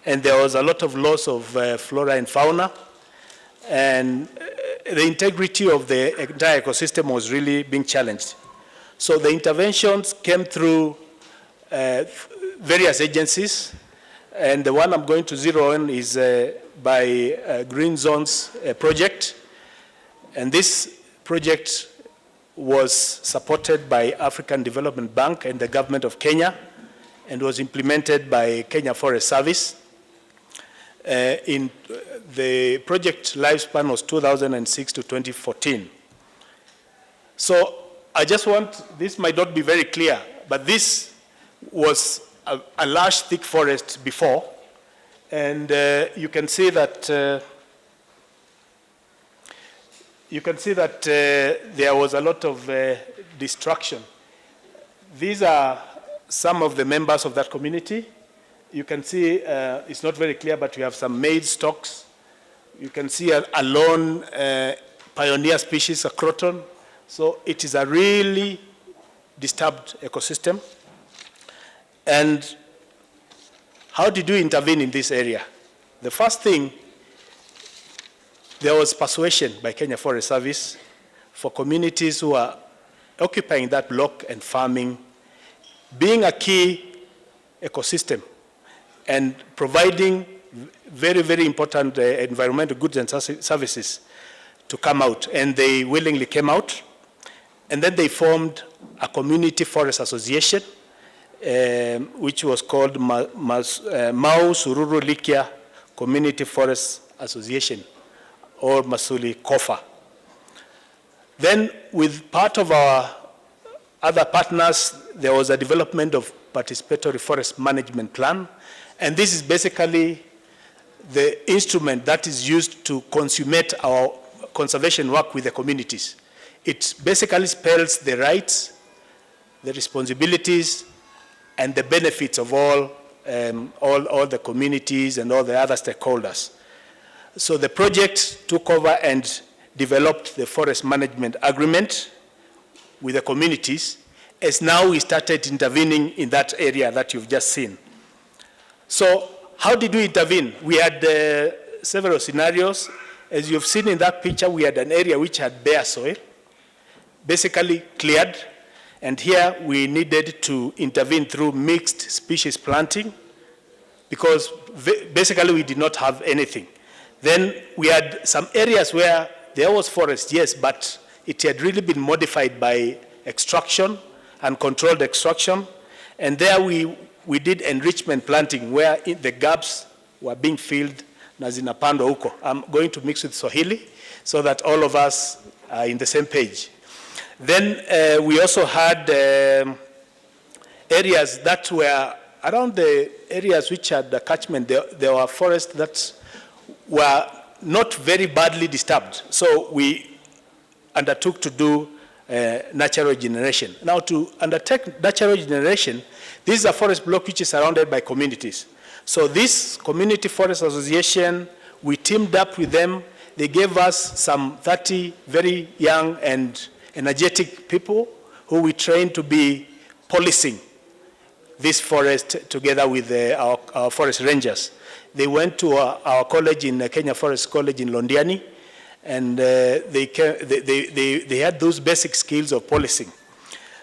And there was a lot of loss of flora and fauna. And the integrity of the entire ecosystem was really being challenged. So the interventions came through various agencies. And the one I'm going to zero in is by Green Zones project. And this project was supported by African Development Bank and the government of Kenya, and was implemented by Kenya Forest Service. In the project lifespan was 2006 to 2014. So I just want, this might not be very clear, but this was a large thick forest before, and you can see that there was a lot of destruction. These are some of the members of that community. You can see it's not very clear, but we have some maize stalks. You can see a lone pioneer species, a croton. So it is a really disturbed ecosystem. And how did we intervene in this area? The first thing, there was persuasion by Kenya Forest Service for communities who are occupying that block and farming, being a key ecosystem and providing very, very important environmental goods and services to come out. And they willingly came out. And then they formed a community forest association which was called Mau Sururu Likia Community Forest Association, or Masuli Kofa. Then with part of our other partners, there was a development of participatory forest management plan. And this is basically the instrument that is used to consummate our conservation work with the communities. It basically spells the rights, the responsibilities, and the benefits of all the communities and all the other stakeholders. So the project took over and developed the forest management agreement with the communities, as now we started intervening in that area that you've just seen. So how did we intervene? We had several scenarios. As you've seen in that picture, we had an area which had bare soil, basically cleared, and here we needed to intervene through mixed species planting, because basically we did not have anything. Then we had some areas where there was forest, yes, but it had really been modified by extraction and controlled extraction. And there we did enrichment planting where the gaps were being filled na zinapandwa huko. I'm going to mix with Swahili so that all of us are in the same page. Then we also had areas that were around the areas which had the catchment. There were forests that were not very badly disturbed. So we undertook to do natural regeneration. Now, to undertake natural regeneration, this is a forest block which is surrounded by communities. So this community forest association, we teamed up with them. They gave us some 30 very young and energetic people who we trained to be policing this forest together with our forest rangers. They went to our college in Kenya Forest College in Londiani, and they had those basic skills of policing.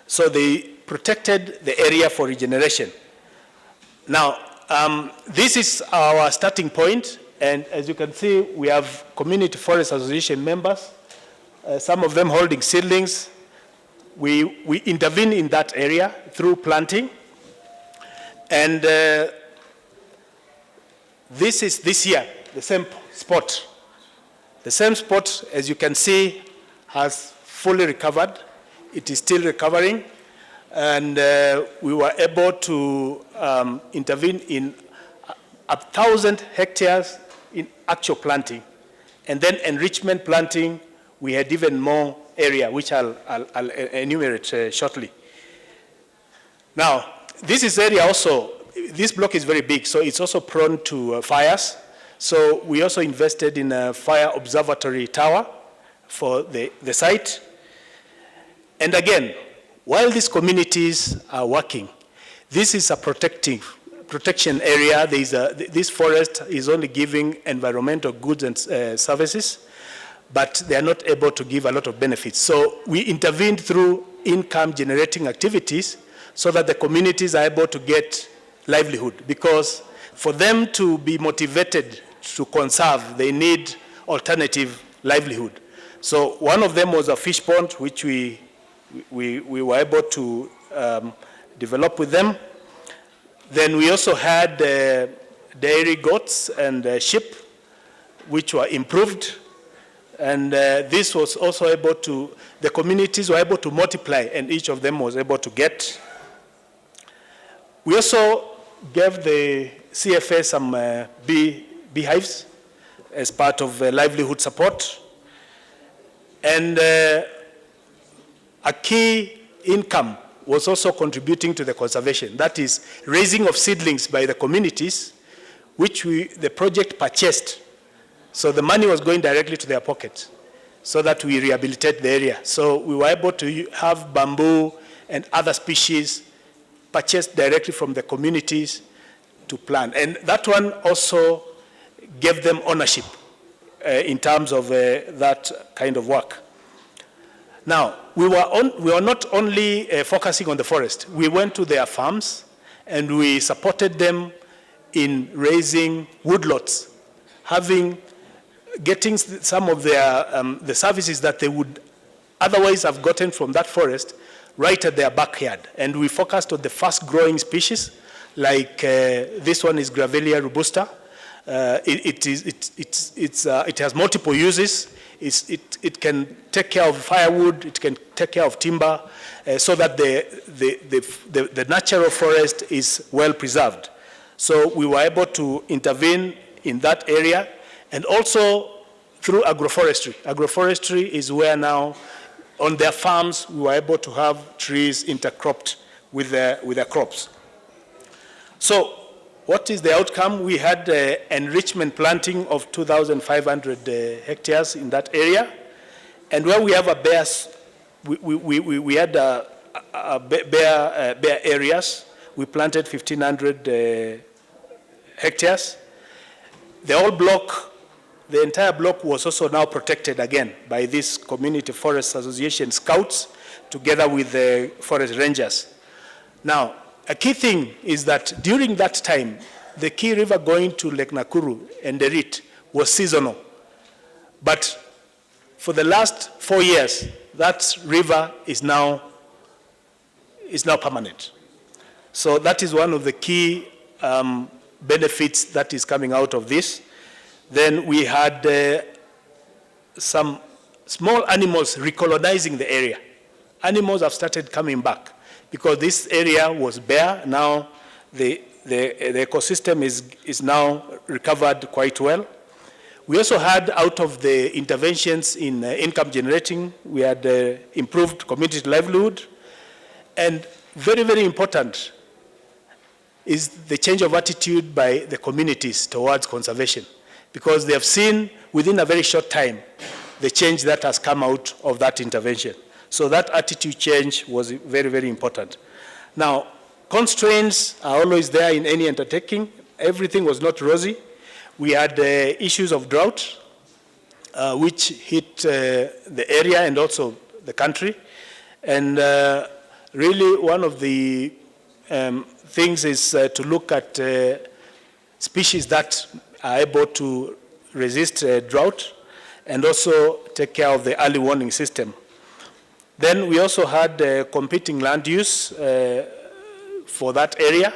So they protected the area for regeneration. Now, this is our starting point, and as you can see, we have community forest association members, some of them holding seedlings. We intervene in that area through planting, and this is this year, the same spot. The same spot, as you can see, has fully recovered. It is still recovering. And we were able to intervene in 1,000 hectares in actual planting. And then enrichment planting, we had even more area, which I'll enumerate shortly. Now, this is area also, this block is very big, so it's also prone to fires. So we also invested in a fire observatory tower for the site. And again, while these communities are working, this is a protection area. This forest is only giving environmental goods and services, but they are not able to give a lot of benefits. So we intervened through income generating activities so that the communities are able to get livelihood, because for them to be motivated to conserve, they need alternative livelihood. So one of them was a fish pond, which we were able to develop with them. Then we also had dairy goats and sheep, which were improved. And this was also able to, the communities were able to multiply, and each of them was able to get. We also gave the CFA some beehives as part of livelihood support. And a key income was also contributing to the conservation. That is raising of seedlings by the communities, which the project purchased. So the money was going directly to their pockets so that we rehabilitate the area. So we were able to have bamboo and other species purchased directly from the communities to plant. And that one also gave them ownership in terms of that kind of work. Now, we were not only focusing on the forest. We went to their farms and we supported them in raising woodlots, getting some of their the services that they would otherwise have gotten from that forest, right at their backyard. And we focused on the fast-growing species, like this one is Gravelia robusta. It has multiple uses. It can take care of firewood, it can take care of timber, so that the natural forest is well preserved. So we were able to intervene in that area, and also through agroforestry. Agroforestry is where now, on their farms, we were able to have trees intercropped with their crops. So what is the outcome? We had enrichment planting of 2,500 hectares in that area. And where we have a bare, we had bare areas. We planted 1,500 hectares. The entire block was also now protected again by this Community Forest Association scouts together with the forest rangers. Now, a key thing is that during that time, the key river going to Lake Nakuru and Degraded was seasonal. But for the last 4 years, that river is now permanent. So that is one of the key benefits that is coming out of this. Then we had some small animals recolonizing the area. Animals have started coming back because this area was bare. Now the ecosystem is now recovered quite well. We also had, out of the interventions in income generating, we had improved community livelihood. And very, very important is the change of attitude by the communities towards conservation, because they have seen within a very short time the change that has come out of that intervention. So that attitude change was very, very important. Now, constraints are always there in any undertaking. Everything was not rosy. We had issues of drought, which hit the area and also the country. And really one of the things is to look at species that are able to resist drought and also take care of the early warning system. Then we also had competing land use for that area,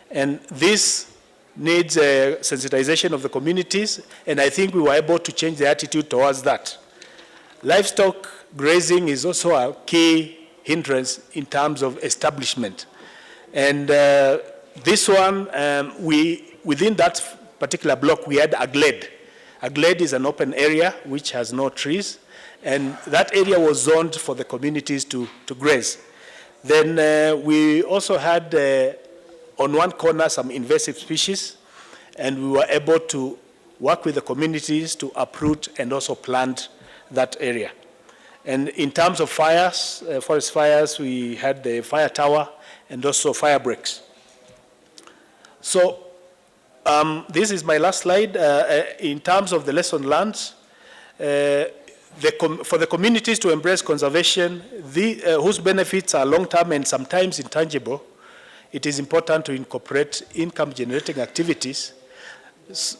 and this needs sensitization of the communities, and I think we were able to change the attitude towards that. Livestock grazing is also a key hindrance in terms of establishment. And this one, within that particular block, we had a glade. A glade is an open area which has no trees, and that area was zoned for the communities to graze. Then we also had on one corner some invasive species, and we were able to work with the communities to uproot and also plant that area. And in terms of fires, forest fires, we had the fire tower and also fire breaks. So this is my last slide. In terms of the lesson learned, for the communities to embrace conservation, whose benefits are long-term and sometimes intangible, it is important to incorporate income-generating activities,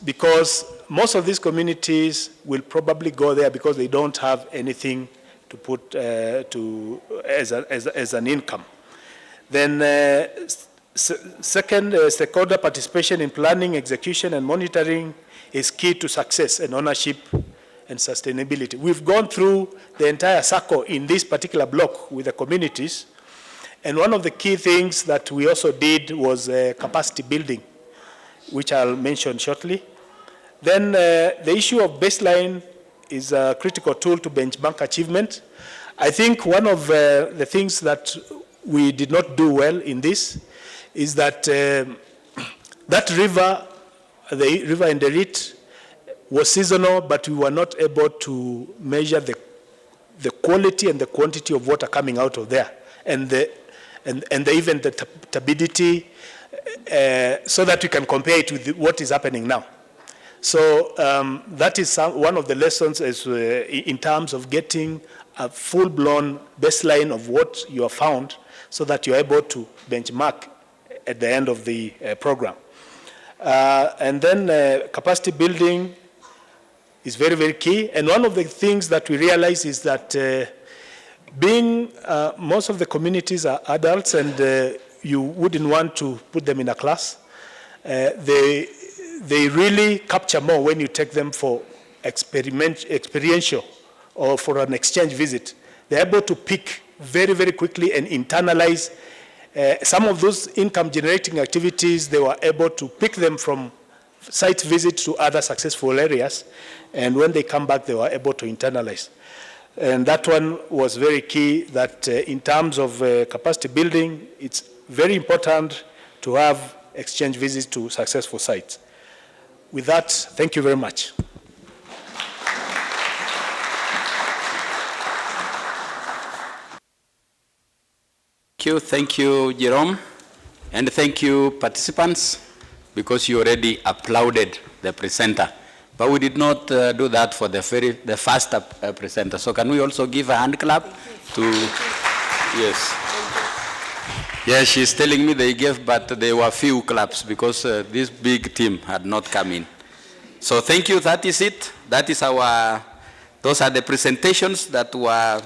because most of these communities will probably go there because they don't have anything to put as an income. Then second, stakeholder participation in planning, execution, and monitoring is key to success and ownership and sustainability. We've gone through the entire circle in this particular block with the communities, and one of the key things that we also did was capacity building, which I'll mention shortly. Then the issue of baseline is a critical tool to benchmark achievement. I think one of the things that we did not do well in this is that that river, the river in Degraded, was seasonal, but we were not able to measure the quality and the quantity of water coming out of there, and even the turbidity, so that we can compare it with what is happening now. So that is one of the lessons in terms of getting a full-blown baseline of what you have found, so that you're able to benchmark at the end of the program. And then capacity building is very, very key. And one of the things that we realize is that being most of the communities are adults and you wouldn't want to put them in a class, they really capture more when you take them for experiential or for an exchange visit. They're able to pick very, very quickly and internalize some of those income-generating activities. They were able to pick them from site visits to other successful areas, and when they come back, they were able to internalize. And that one was very key, that in terms of capacity building, it's very important to have exchange visits to successful sites. With that, thank you very much. Thank you, Jerome, and thank you, participants, because you already applauded the presenter. But we did not do that for the first presenter. So can we also give a hand clap to, yes. Yes, she's telling me they gave, but there were few claps because this big team had not come in. So thank you, that is it. That is those are the presentations that were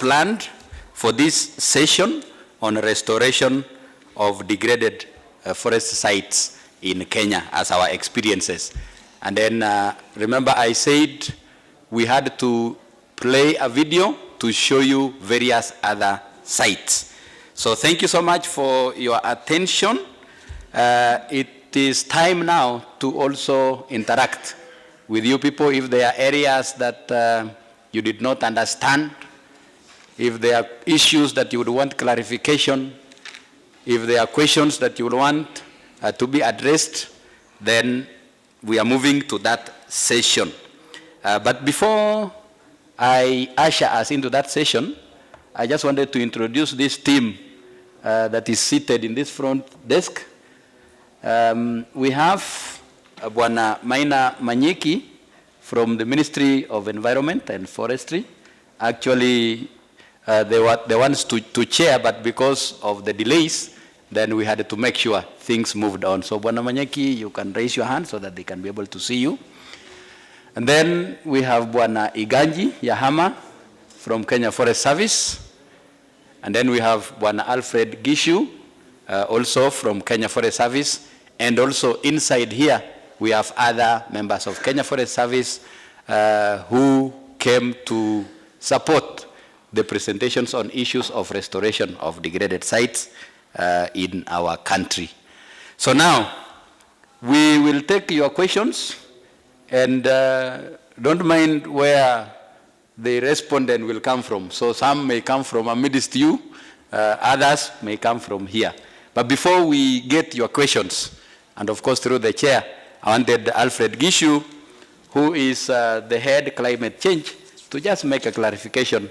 planned for this session on restoration of degraded forest sites in Kenya as our experiences. And then remember I said we had to play a video to show you various other sites. So thank you so much for your attention. It is time now to also interact with you people. If there are areas that you did not understand, if there are issues that you would want clarification, if there are questions that you would want to be addressed, then we are moving to that session. But before I usher us into that session, I just wanted to introduce this team that is seated in this front desk. We have Bwana Maina Manyeki from the Ministry of Environment and Forestry. Actually, they were the ones to chair, but because of the delays, then we had to make sure things moved on. So Bwana Manyeki, you can raise your hand so that they can be able to see you. And then we have Bwana Iganji Yahama from Kenya Forest Service. And then we have Bwana Alfred Gishu, also from Kenya Forest Service. And also inside here, we have other members of Kenya Forest Service who came to support the presentations on issues of restoration of degraded sites in our country. So now, we will take your questions, and don't mind where the respondent will come from. So some may come from amidst you, others may come from here. But before we get your questions, and of course through the chair, I wanted Alfred Gishu, who is the head climate change, to just make a clarification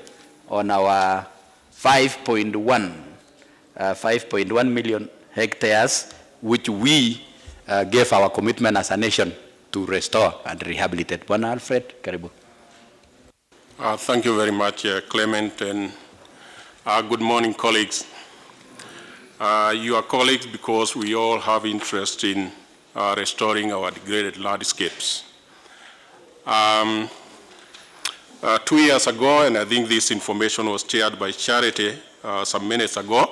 on our 5.1 million hectares, which we gave our commitment as a nation to restore and rehabilitate. Bwana Alfred, karibu. Thank you very much, Clement, and good morning, colleagues. You are colleagues because we all have interest in restoring our degraded landscapes. 2 years ago, and I think this information was shared by Charity some minutes ago,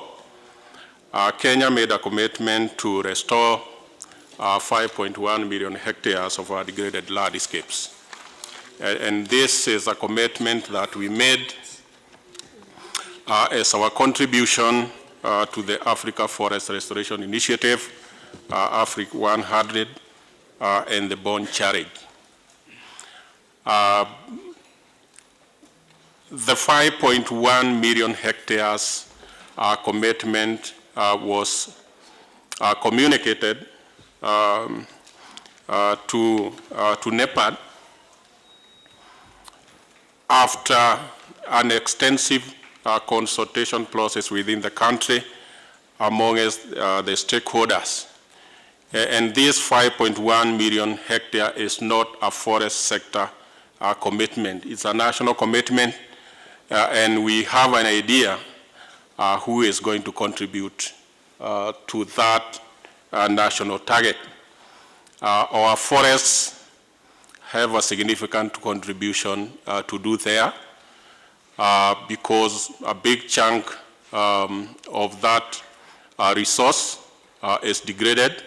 Kenya made a commitment to restore 5.1 million hectares of our degraded landscapes. And this is a commitment that we made as our contribution to the Africa Forest Restoration Initiative, Africa 100, and the Bond Charity. The 5.1 million hectares commitment was communicated to NEPAD after an extensive consultation process within the country among the stakeholders. And this 5.1 million hectare is not a forest sector commitment. It's a national commitment, and we have an idea who is going to contribute to that national target. Our forests have a significant contribution to do there. because a big chunk of that resource is degraded,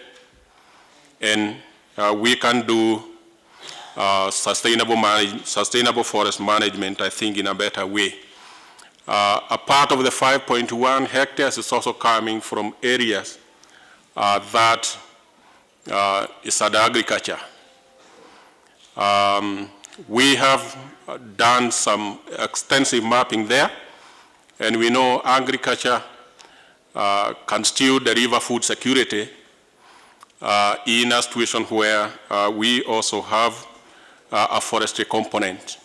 and we can do sustainable forest management, I think, in a better way. A part of the 5.1 hectares is also coming from areas that is under agriculture. We have done some extensive mapping there, and we know agriculture can still deliver food security in a situation where we also have a forestry component.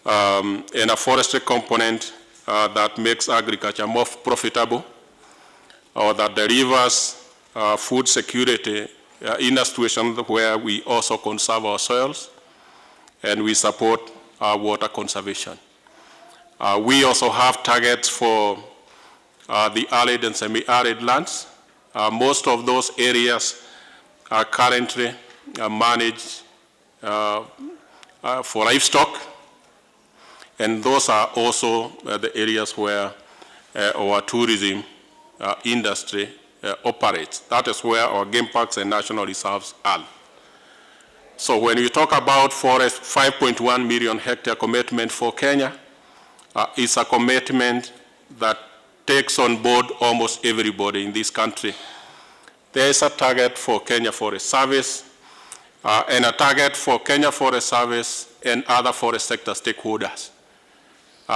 And a forestry component that makes agriculture more profitable, or that delivers food security in a situation where we also conserve our soils and we support water conservation. We also have targets for the arid and semi-arid lands. Most of those areas are currently managed for livestock, and those are also the areas where our tourism industry operates. That is where our game parks and national reserves are. So when you talk about forest, 5.1 million hectare commitment for Kenya, it's a commitment that takes on board almost everybody in this country. There is a target for Kenya Forest Service, and a target for Kenya Forest Service and other forest sector stakeholders.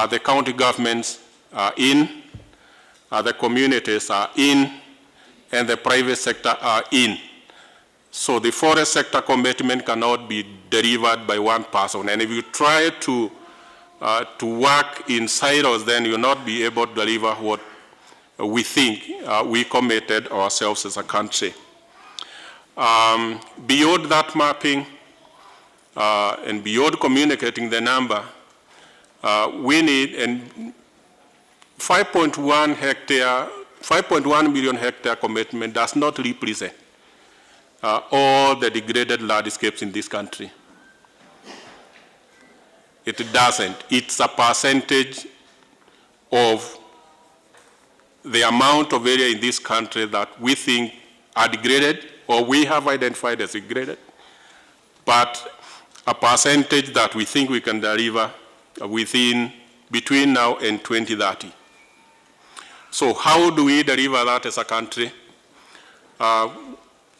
The county governments are in, the communities are in, and the private sector are in. So the forest sector commitment cannot be delivered by one person. And if you try to work in silos, then you'll not be able to deliver what we think we committed ourselves as a country. Beyond that mapping and beyond communicating the number, we need, and 5.1 million hectare commitment does not represent all the degraded landscapes in this country. It doesn't. It's a percentage of the amount of area in this country that we think are degraded, or we have identified as degraded, but a percentage that we think we can deliver between now and 2030. So how do we deliver that as a country?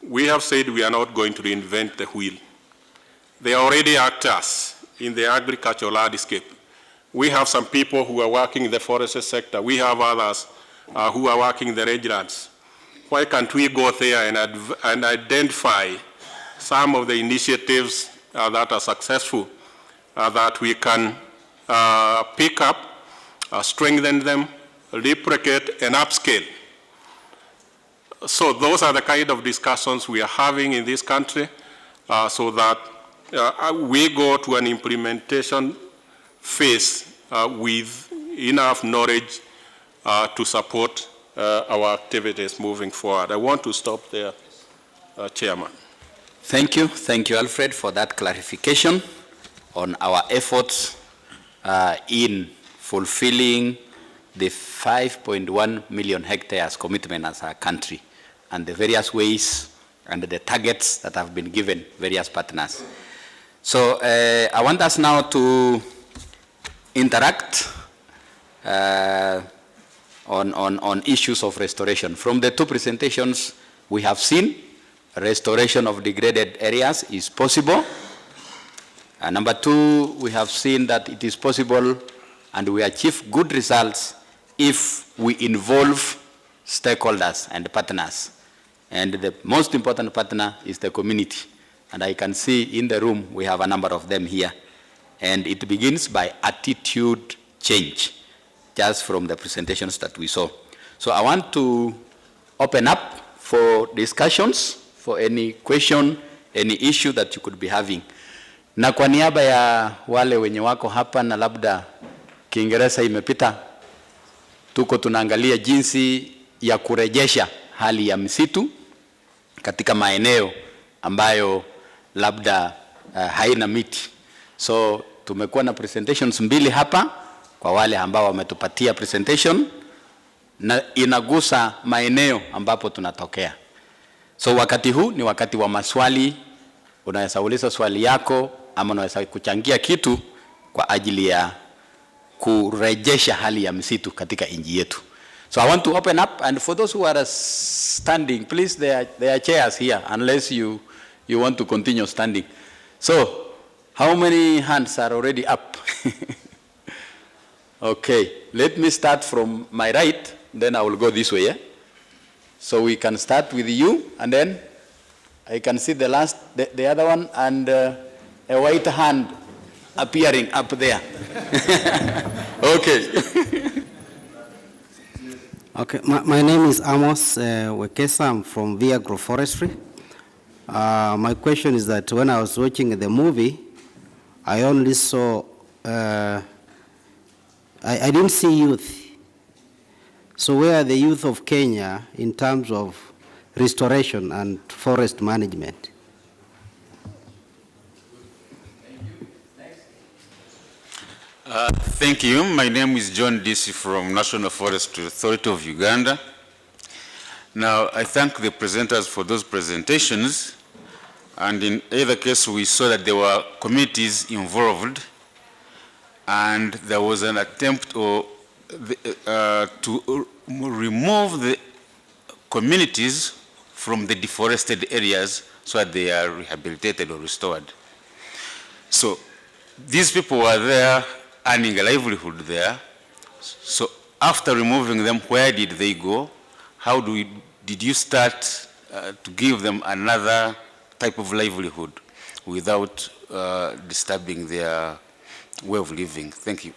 We have said we are not going to reinvent the wheel. There are already actors in the agricultural landscape. We have some people who are working in the forestry sector. We have others who are working in the rangelands. Why can't we go there and identify some of the initiatives that are successful, that we can pick up, strengthen them, replicate, and upscale? So those are the kind of discussions we are having in this country, so that we go to an implementation phase with enough knowledge to support our activities moving forward. I want to stop there, Chairman. Thank you, Alfred, for that clarification on our efforts in fulfilling the 5.1 million hectares commitment as a country, and the various ways and the targets that have been given various partners. So I want us now to interact on issues of restoration. From the two presentations we have seen, restoration of degraded areas is possible. Number two, we have seen that it is possible and we achieve good results if we involve stakeholders and partners. And the most important partner is the community. And I can see in the room we have a number of them here. And it begins by attitude change, just from the presentations that we saw. So I want to open up for discussions, for any question, any issue that you could be having. Na kwa niaba ya wale wenye wako hapa na labda Kiingereza imepita, tuko tunaangalia jinsi ya kurejesha hali ya msitu katika maeneo ambayo labda haina miti. So tumekuwa na presentations mbili hapa kwa wale ambao wametupatia presentation, na inagusa maeneo ambapo tunatokea. So wakati huu ni wakati wa maswali. Unaweza uliza swali yako ama unaweza kuchangia kitu kwa ajili ya kurejesha hali ya msitu katika nchi yetu. So I want to open up, and for those who are standing, please, there are chairs here unless you want to continue standing. So how many hands are already up? Okay, let me start from my right, then I will go this way. So we can start with you, and then I can see the other one, and a white hand appearing up there. Okay. Okay, my name is Amos Wekesa. I'm from V Agroforestry. My question is that when I was watching the movie, I only saw, I didn't see youth. So where are the youth of Kenya in terms of restoration and forest management? Thank you. My name is John Disi from National Forestry Authority of Uganda. Now, I thank the presenters for those presentations. And in either case, we saw that there were communities involved, and there was an attempt to remove the communities from the deforested areas so that they are rehabilitated or restored. So these people were there earning a livelihood there. So after removing them, where did they go? How did you start to give them another type of livelihood without disturbing their way of living? Thank you.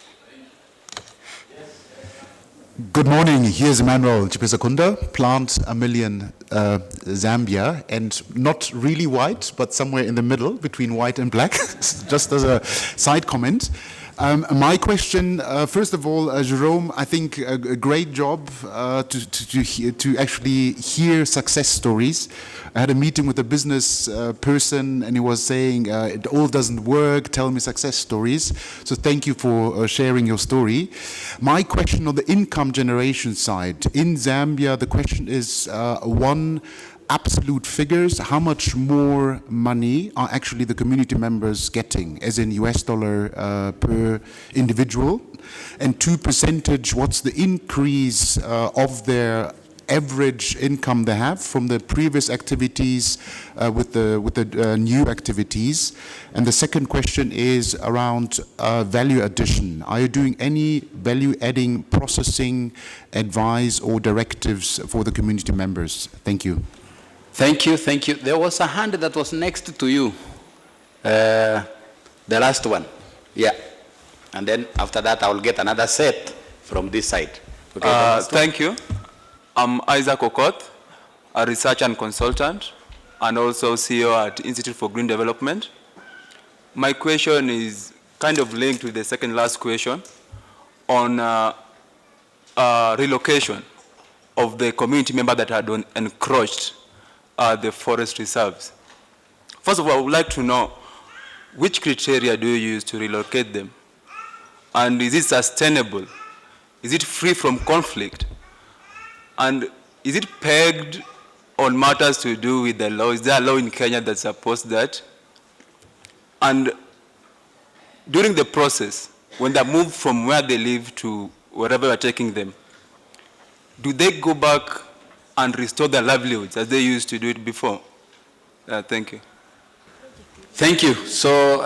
Good morning. Here's Emmanuel Chipisakunda, Plant a Million Zambia, and not really white, but somewhere in the middle between white and black, just as a side comment. My question, first of all, Jerome, I think a great job to actually hear success stories. I had a meeting with a business person, and he was saying, it all doesn't work, tell me success stories. So thank you for sharing your story. My question on the income generation side, in Zambia, the question is, one, absolute figures, how much more money are actually the community members getting, as in US dollar per individual? And 2%, what's the increase of their average income they have from the previous activities with the new activities? And the second question is around value addition. Are you doing any value adding processing advice or directives for the community members? Thank you. Thank you, thank you. There was a hand that was next to you, the last one. Yeah. And then after that, I will get another set from this side. Okay, thank you. I'm Isaac Okot, a researcher and consultant, and also CEO at Institute for Green Development. My question is kind of linked to the second last question on relocation of the community member that had encroached the forest reserves. First of all, I would like to know which criteria do you use to relocate them? And is it sustainable? Is it free from conflict? And is it pegged on matters to do with the law? Is there a law in Kenya that supports that? And during the process, when they move from where they live to wherever we're taking them, do they go back and restore their livelihoods as they used to do it before? Thank you. Thank you. So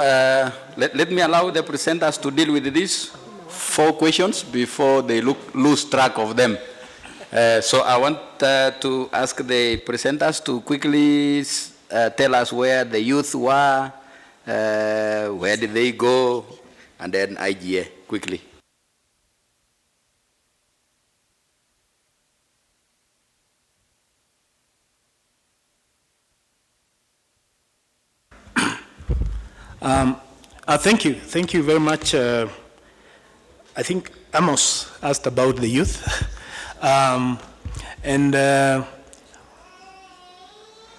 let me allow the presenters to deal with these 4 questions before they lose track of them. So I want to ask the presenters to quickly tell us where the youth were, where did they go, and then IGA, quickly. Thank you. Thank you very much. I think Amos asked about the youth.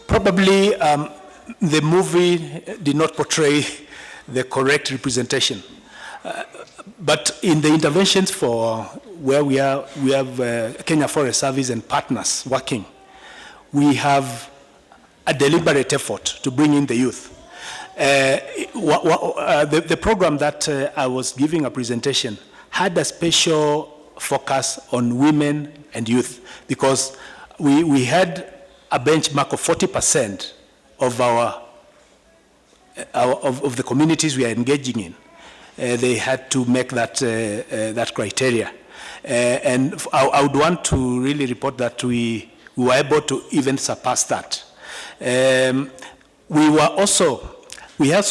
Probably the movie did not portray the correct representation. But in the interventions for where we have Kenya Forest Service and partners working, we have a deliberate effort to bring in the youth. The program that I was giving a presentation had a special focus on women and youth, because we had a benchmark of 40% of of the communities we are engaging in. They had to make that criteria. And I would want to really report that we were able to even surpass that. We also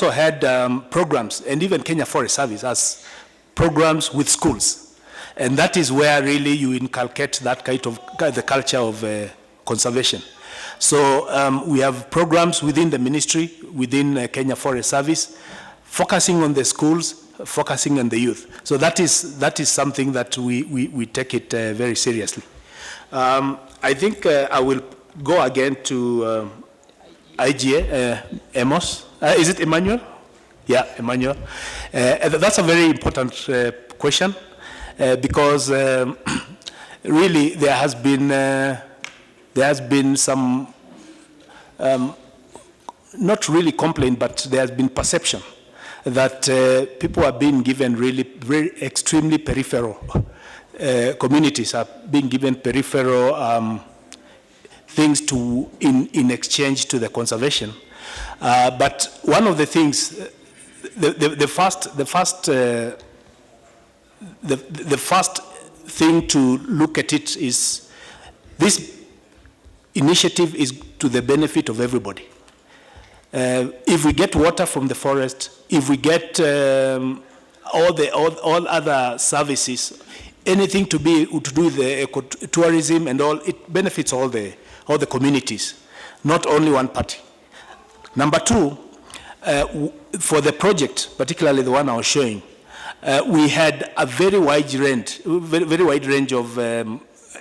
had programs, and even Kenya Forest Service has programs with schools. And that is where really you inculcate that kind of the culture of conservation. So we have programs within the ministry, within Kenya Forest Service, focusing on the schools, focusing on the youth. So that is something that we take it very seriously. I think I will go again to IGA, Amos. Is it Emmanuel? Yeah, Emmanuel. That's a very important question because really there has been some not really complaint, but there has been perception that people are being given really very extremely peripheral, communities are being given peripheral things in exchange to the conservation. But one of the things, the first thing to look at it is this initiative is to the benefit of everybody. If we get water from the forest, if we get all other services, anything to do with the ecotourism and all, it benefits all the communities, not only one party. Number two, for the project, particularly the one I was showing, we had a very wide range of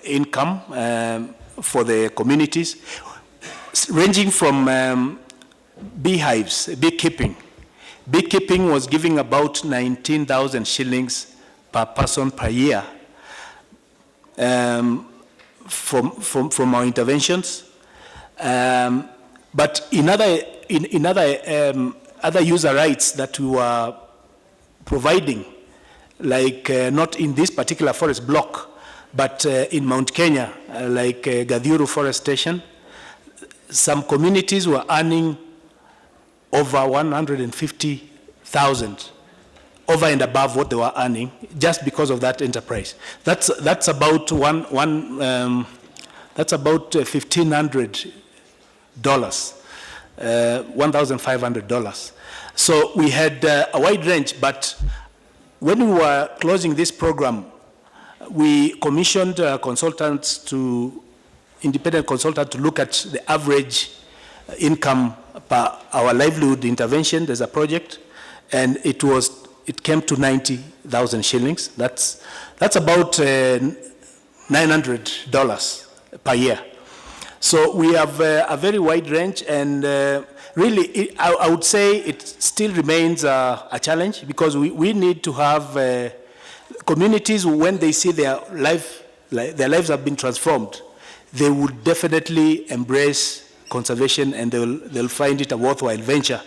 income for the communities, ranging from beehives, beekeeping. Beekeeping was giving about 19,000 shillings per person per year from our interventions. But in other user rights that we were providing, like not in this particular forest block, but in Mount Kenya, like Gadhuru Forest Station, some communities were earning over 150,000 over and above what they were earning just because of that enterprise. That's about $1,500, $1,500. So we had a wide range, but when we were closing this program, we commissioned independent consultants to look at the average income per our livelihood intervention. There's a project, and it came to 90,000 shillings. That's about $900 per year. So we have a very wide range, and really, I would say it still remains a challenge, because we need to have communities, when they see their lives have been transformed, they would definitely embrace conservation, and they'll find it a worthwhile venture.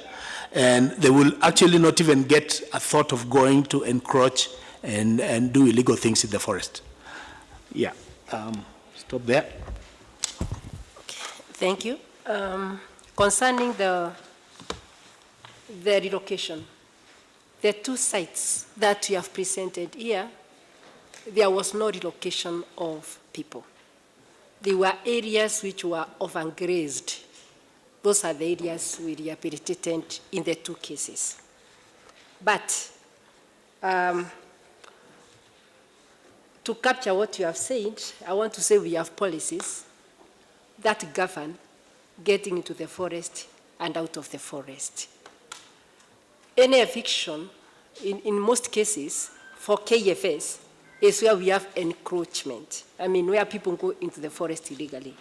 And they will actually not even get a thought of going to encroach and do illegal things in the forest. Yeah, stop there. Thank you. Concerning the relocation, the two sites that we have presented here, there was no relocation of people. There were areas which were overgrazed. Those are the areas we rehabilitated in the two cases. But to capture what you have said, I want to say we have policies that govern getting into the forest and out of the forest. Any eviction, in most cases, for KFS, is where we have encroachment. I mean, where people go into the forest illegally.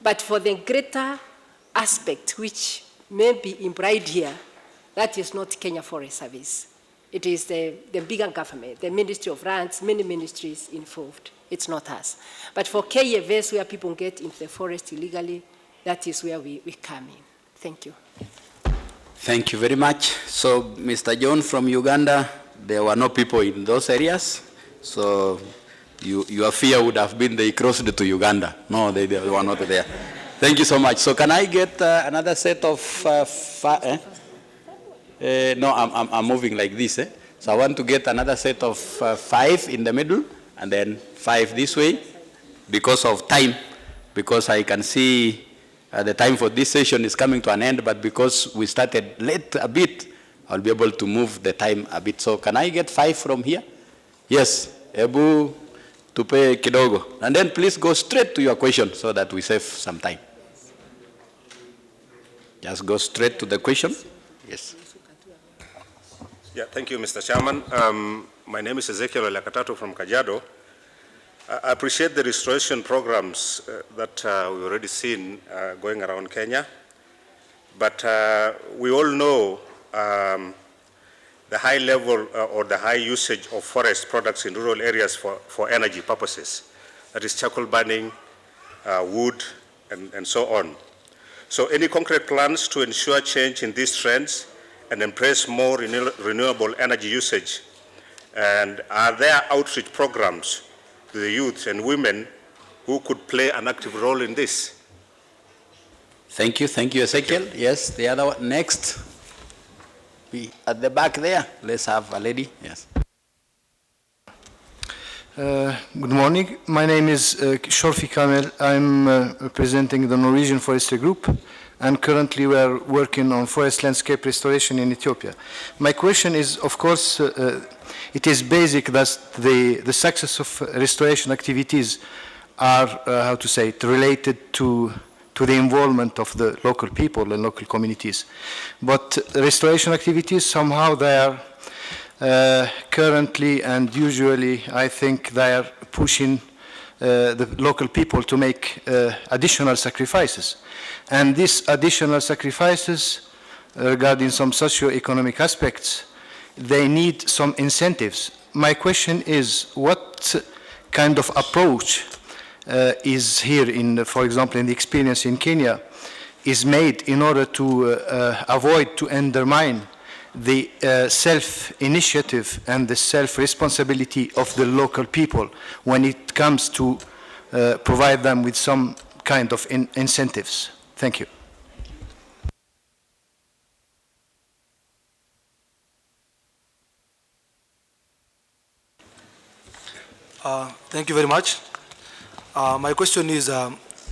But for the greater aspect, which may be implied here, that is not Kenya Forest Service. It is the bigger government, the Ministry of Lands, many ministries involved. It's not us. But for KFS, where people get into the forest illegally, that is where we come in. Thank you. Thank you very much. So, Mr. John from Uganda, there were no people in those areas, so your fear would have been they crossed to Uganda. No, they were not there. Thank you so much. So can I get another set of no, I'm moving like this. So I want to get another set of 5 in the middle, and then 5 this way, because of time, because I can see the time for this session is coming to an end, but because we started late a bit, I'll be able to move the time a bit. So can I get 5 from here? Yes, Ebu tupe kidogo. And then please go straight to your question so that we save some time. Just go straight to the question. Yes. Yeah, thank you, Mr. Chairman. My name is Ezekiel Olakatato from Kajiado. I appreciate the restoration programs that we've already seen going around Kenya. But we all know the high level or the high usage of forest products in rural areas for energy purposes. That is charcoal burning, wood, and so on. So any concrete plans to ensure change in these trends and embrace more renewable energy usage? And are there outreach programs to the youth and women who could play an active role in this? Thank you, Ezekiel. Yes, the other one, next. At the back there, let's have a lady, yes. Good morning. My name is Shorfi Kamel. I'm representing the Norwegian Forestry Group, and currently we are working on forest landscape restoration in Ethiopia. My question is, of course, it is basic that the success of restoration activities are, how to say it, related to the involvement of the local people and local communities. But restoration activities, somehow they are currently and usually, I think they are pushing the local people to make additional sacrifices. And these additional sacrifices regarding some socio-economic aspects, they need some incentives. My question is, what kind of approach is here in, for example, in the experience in Kenya, is made in order to avoid to undermine the self-initiative and the self-responsibility of the local people when it comes to provide them with some kind of incentives. Thank you. Thank you very much. My question is,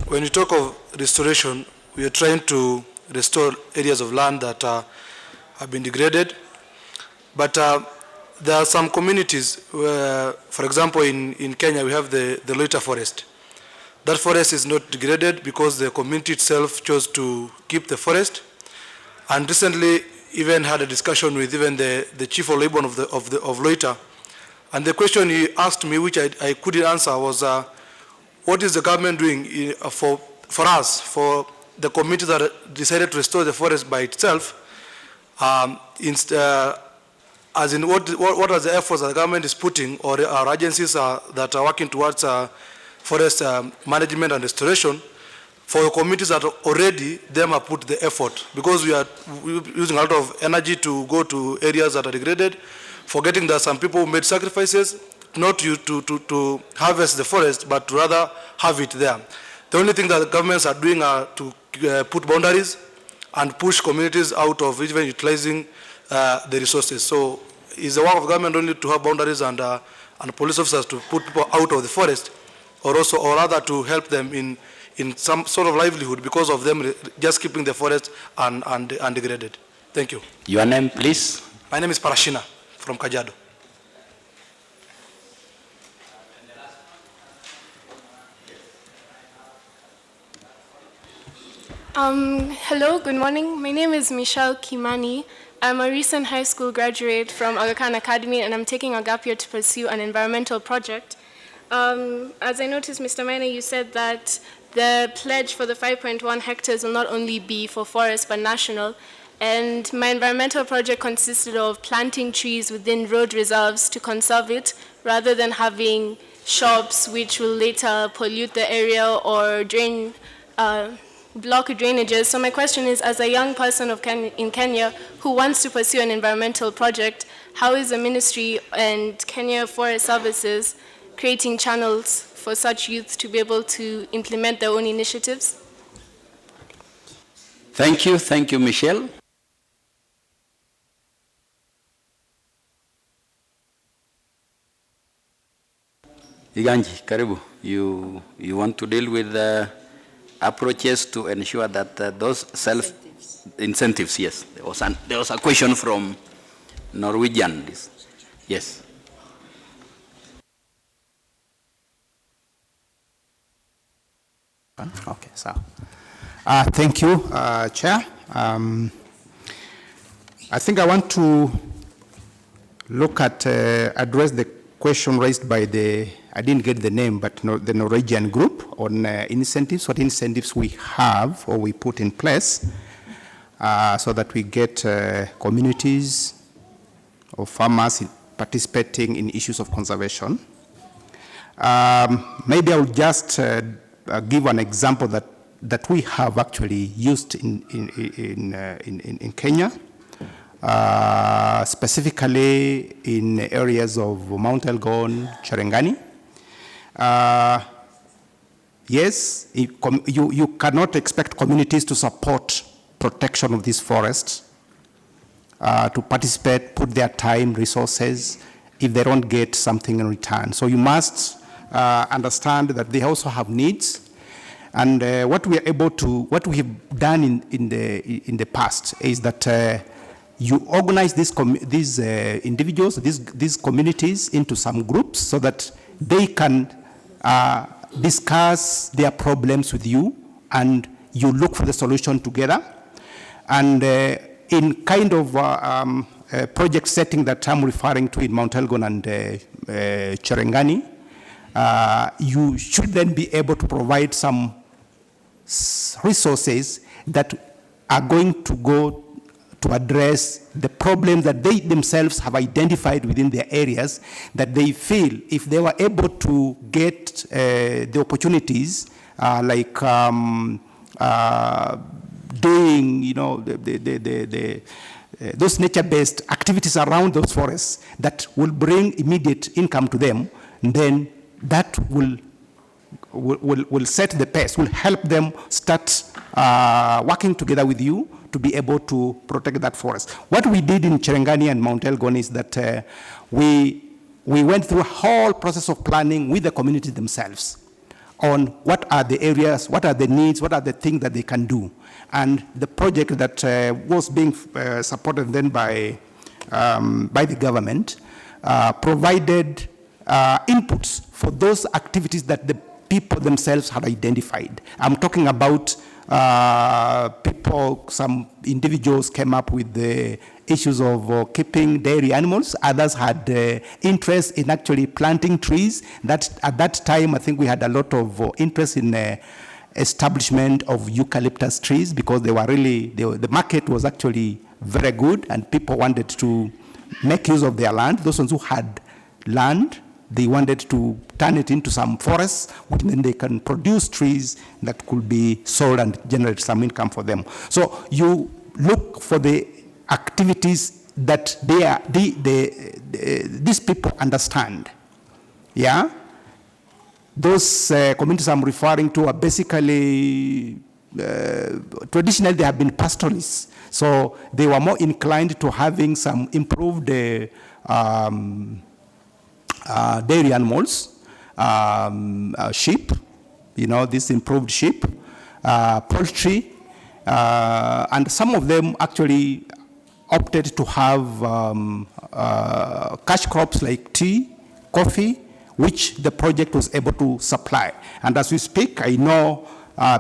when you talk of restoration, we are trying to restore areas of land that have been degraded, but there are some communities where, for example, in Kenya, we have the Loita forest. That forest is not degraded because the community itself chose to keep the forest, and recently even had a discussion with even the chief of labor of Loita, and the question he asked me, which I couldn't answer, was what is the government doing for us, for the community that decided to restore the forest by itself, as in what are the efforts that the government is putting, or our agencies that are working towards forest management and restoration for communities that already them have put the effort, because we are using a lot of energy to go to areas that are degraded, forgetting that some people made sacrifices not to harvest the forest, but to rather have it there. The only thing that the governments are doing are to put boundaries and push communities out of even utilizing the resources. So it's the work of government only to have boundaries and police officers to put people out of the forest, or rather to help them in some sort of livelihood because of them just keeping the forest undegraded. Thank you. Your name, please? My name is Parashina from Kajiado. Hello, good morning. My name is Michelle Kimani. I'm a recent high school graduate from Aga Khan Academy, and I'm taking a gap year to pursue an environmental project. As I noticed, Mr. Maina, you said that the pledge for the 5.1 hectares will not only be for forests, but national. And my environmental project consisted of planting trees within road reserves to conserve it, rather than having shops which will later pollute the area or drain, block drainages. So my question is, as a young person in Kenya who wants to pursue an environmental project, how is the ministry and Kenya Forest Services creating channels for such youth to be able to implement their own initiatives? Thank you, Michelle. Iganji, karibu. You want to deal with approaches to ensure that those self-incentives, yes. There was a question from Norwegian. Yes. Okay, so thank you, Chair. I think I want to look at, address the question raised by I didn't get the name, but the Norwegian group on incentives, what incentives we have or we put in place so that we get communities or farmers participating in issues of conservation. Maybe I'll just give an example that we have actually used in Kenya, specifically in areas of Mount Elgon, Cherangani. Yes, you cannot expect communities to support protection of these forests, to participate, put their time, resources, if they don't get something in return. So you must understand that they also have needs. And what we have done in the past is that you organize these individuals, these communities into some groups so that they can discuss their problems with you, and you look for the solution together. And in kind of project setting that I'm referring to in Mount Elgon and Cherangani, you should then be able to provide some resources that are going to go to address the problems that they themselves have identified within their areas, that they feel if they were able to get the opportunities like doing, those nature-based activities around those forests that will bring immediate income to them, then that will set the pace, will help them start working together with you to be able to protect that forest. What we did in Cherangani and Mount Elgon is that we went through a whole process of planning with the community themselves on what are the areas, what are the needs, what are the things that they can do. And the project that was being supported then by the government provided inputs for those activities that the people themselves had identified. I'm talking about people, some individuals came up with the issues of keeping dairy animals. Others had interest in actually planting trees. That at that time, I think we had a lot of interest in establishment of eucalyptus trees because they were really, the market was actually very good and people wanted to make use of their land. Those ones who had land, they wanted to turn it into some forests, which then they can produce trees that could be sold and generate some income for them. So you look for the activities that these people understand. Yeah? Those communities I'm referring to are basically, traditionally they have been pastoralists. So they were more inclined to having some improved dairy animals, sheep, this improved sheep, poultry, and some of them actually opted to have cash crops like tea, coffee, which the project was able to supply. And as we speak, I know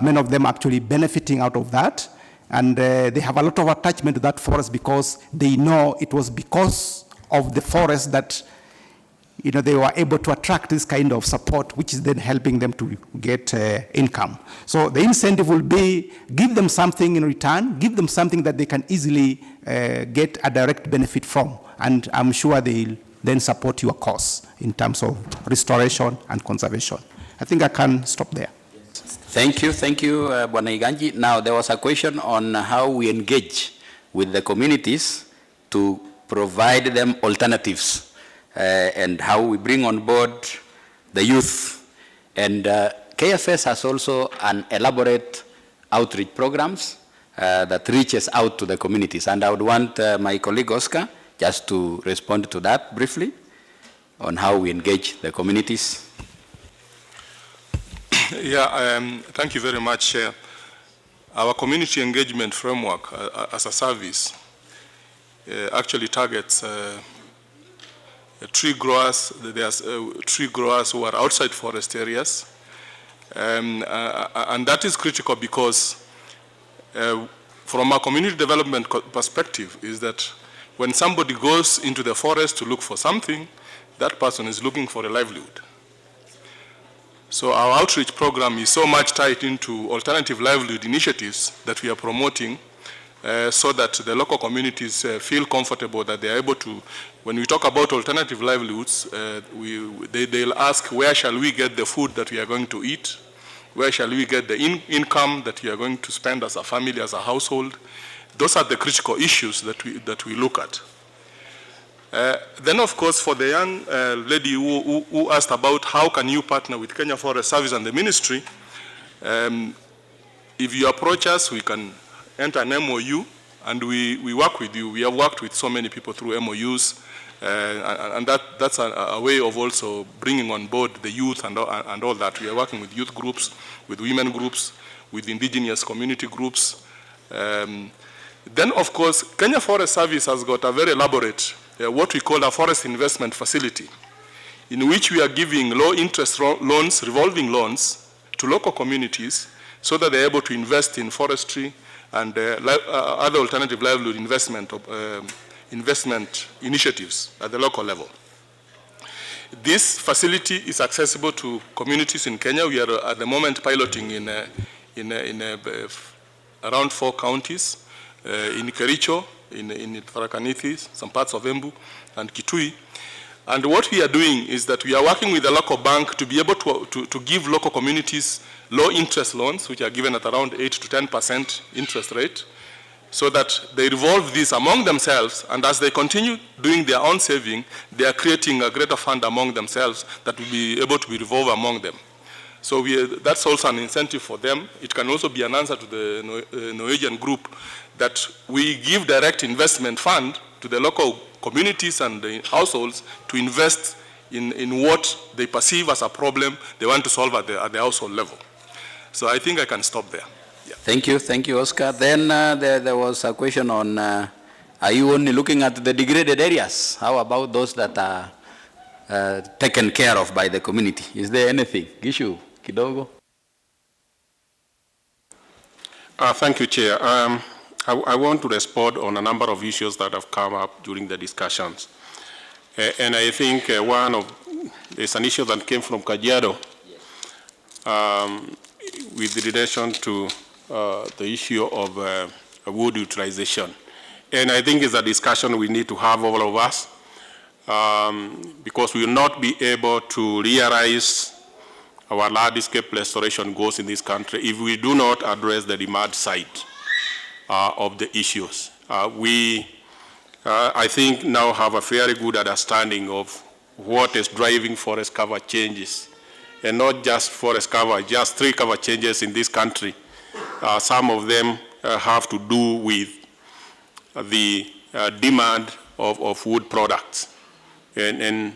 many of them actually benefiting out of that, and they have a lot of attachment to that forest because they know it was because of the forest that they were able to attract this kind of support, which is then helping them to get income. So the incentive will be, give them something in return, give them something that they can easily get a direct benefit from. And I'm sure they'll then support your cause in terms of restoration and conservation. I think I can stop there. Thank you, Bwana Iganji. Now, there was a question on how we engage with the communities to provide them alternatives and how we bring on board the youth. And KFS has also an elaborate outreach programs that reaches out to the communities. And I would want my colleague Oscar just to respond to that briefly on how we engage the communities. Yeah, thank you very much. Our community engagement framework as a service actually targets tree growers. There's tree growers who are outside forest areas. And that is critical because from a community development perspective is that when somebody goes into the forest to look for something, that person is looking for a livelihood. So our outreach program is so much tied into alternative livelihood initiatives that we are promoting so that the local communities feel comfortable that they are able to, when we talk about alternative livelihoods, they'll ask, where shall we get the food that we are going to eat? Where shall we get the income that we are going to spend as a family, as a household? Those are the critical issues that we look at. Then, of course, for the young lady who asked about how can you partner with Kenya Forest Service and the ministry, if you approach us, we can enter an MOU, and we work with you. We have worked with so many people through MOUs, and that's a way of also bringing on board the youth and all that. We are working with youth groups, with women groups, with indigenous community groups. Then, of course, Kenya Forest Service has got a very elaborate what we call a forest investment facility, in which we are giving low-interest loans, revolving loans, to local communities so that they're able to invest in forestry and other alternative livelihood investment initiatives at the local level. This facility is accessible to communities in Kenya. We are at the moment piloting in around 4 counties, in Kericho, in Tharaka-Nithi, some parts of Embu, and Kitui. And what we are doing is that we are working with the local bank to be able to give local communities low-interest loans, which are given at around 8 to 10% interest rate, so that they revolve this among themselves, and as they continue doing their own saving, they are creating a greater fund among themselves that will be able to be revolved among them. So that's also an incentive for them. It can also be an answer to the Norwegian group that we give direct investment fund to the local communities and the households to invest in what they perceive as a problem they want to solve at the household level. So I think I can stop there. Yeah. Thank you, Oscar. Then there was a question on, are you only looking at the degraded areas? How about those that are taken care of by the community? Is there anything? Gishu, kidogo? Thank you, Chair. I want to respond on a number of issues that have come up during the discussions. And I think there's an issue that came from Kajiado with relation to the issue of wood utilization. And I think it's a discussion we need to have, all of us, because we will not be able to realize our landscape restoration goals in this country if we do not address the demand side of the issues. I think now have a very good understanding of what is driving forest cover changes, and not just forest cover, just tree cover changes in this country. Some of them have to do with the demand of wood products. And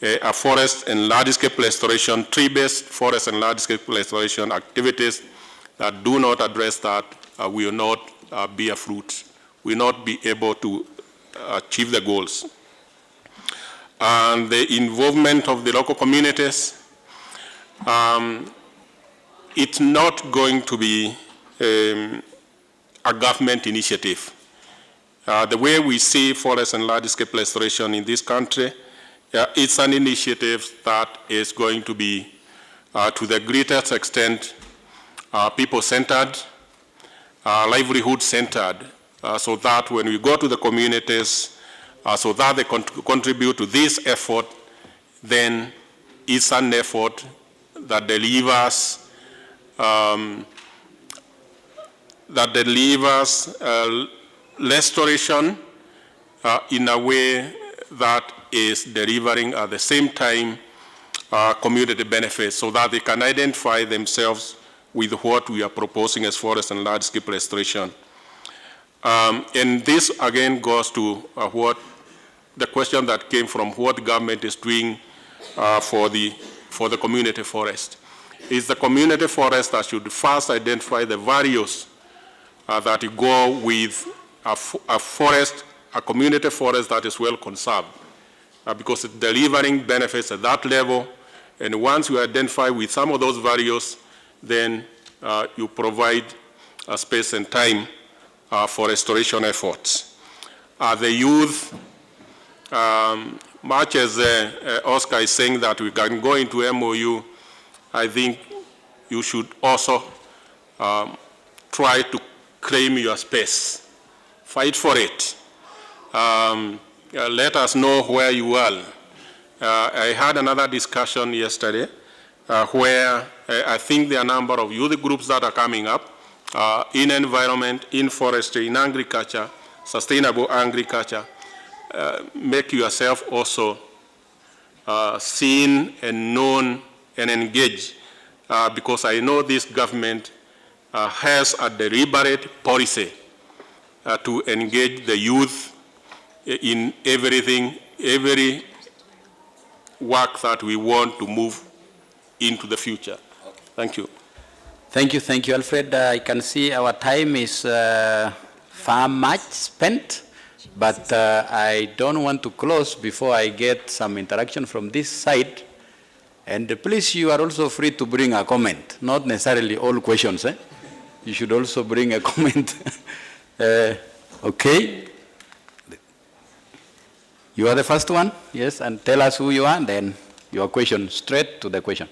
a forest and landscape restoration, tree-based forest and landscape restoration activities that do not address that will not bear fruit, will not be able to achieve the goals. And the involvement of the local communities, it's not going to be a government initiative. The way we see forest and landscape restoration in this country it's an initiative that is going to be, to the greatest extent, people-centered, livelihood-centered, so that when we go to the communities, so that they contribute to this effort, then it's an effort that delivers restoration in a way that is delivering at the same time community benefits, so that they can identify themselves with what we are proposing as forest and landscape restoration. And this again goes to what the question that came from what the government is doing for the community forest. It's the community forest that should first identify the values that go with a forest, a community forest that is well conserved, because it's delivering benefits at that level. And once you identify with some of those values, then you provide space and time for restoration efforts. The youth, much as Oscar is saying that we can go into MOU, I think you should also try to claim your space. Fight for it. Let us know where you are. I had another discussion yesterday where I think there are a number of youth groups that are coming up in environment, in forestry, in agriculture, sustainable agriculture. Make yourself also seen and known and engaged, because I know this government has a deliberate policy to engage the youth in everything, every work that we want to move into the future. Thank you. Thank you, Alfred. I can see our time is far much spent, but I don't want to close before I get some interaction from this side. And please, you are also free to bring a comment, not necessarily all questions. You should also bring a comment. Okay. You are the first one, yes, and tell us who you are, and then your question, straight to the question.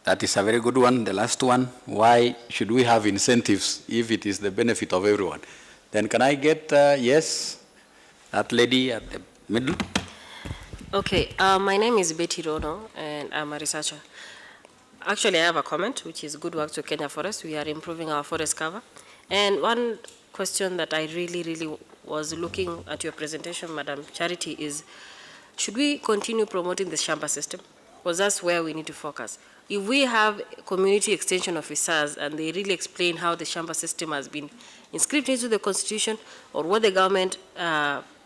That is a very good one. The last one, why should we have incentives if it is the benefit of everyone? Then can I get, yes, that lady at the middle? Okay, my name is Betty Rono, and I'm a researcher. Actually, I have a comment, which is good work to Kenya Forest. We are improving our forest cover. And one question that I really was looking at your presentation, Madam Charity, is should we continue promoting the Shamba system? Because that's where we need to focus. If we have community extension officers and they really explain how the Shamba system has been inscribed into the Constitution, or what the government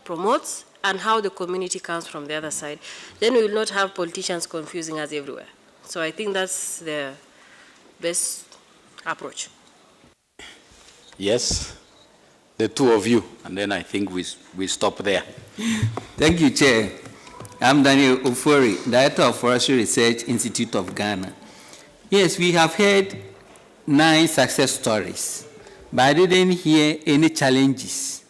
promotes, and how the community comes from the other side, then we will not have politicians confusing us everywhere. So I think that's the best approach. Yes, the two of you, and then I think we stop there. Thank you, Chair. I'm Daniel Ofori, Director of Forestry Research Institute of Ghana. Yes, we have heard 9 success stories, but I didn't hear any challenges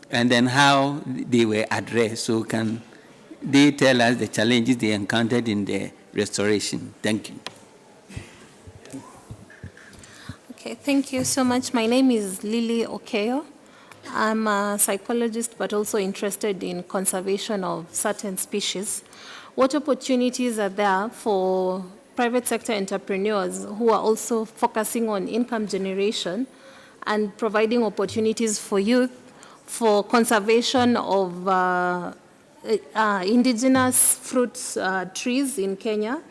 and then how they were addressed. So can they tell us the challenges they encountered in the restoration? Thank you. Okay, thank you so much. My name is Lily Okeyo. I'm a psychologist, but also interested in conservation of certain species. What opportunities are there for private sector entrepreneurs who are also focusing on income generation and providing opportunities for youth for conservation of indigenous fruits trees in Kenya?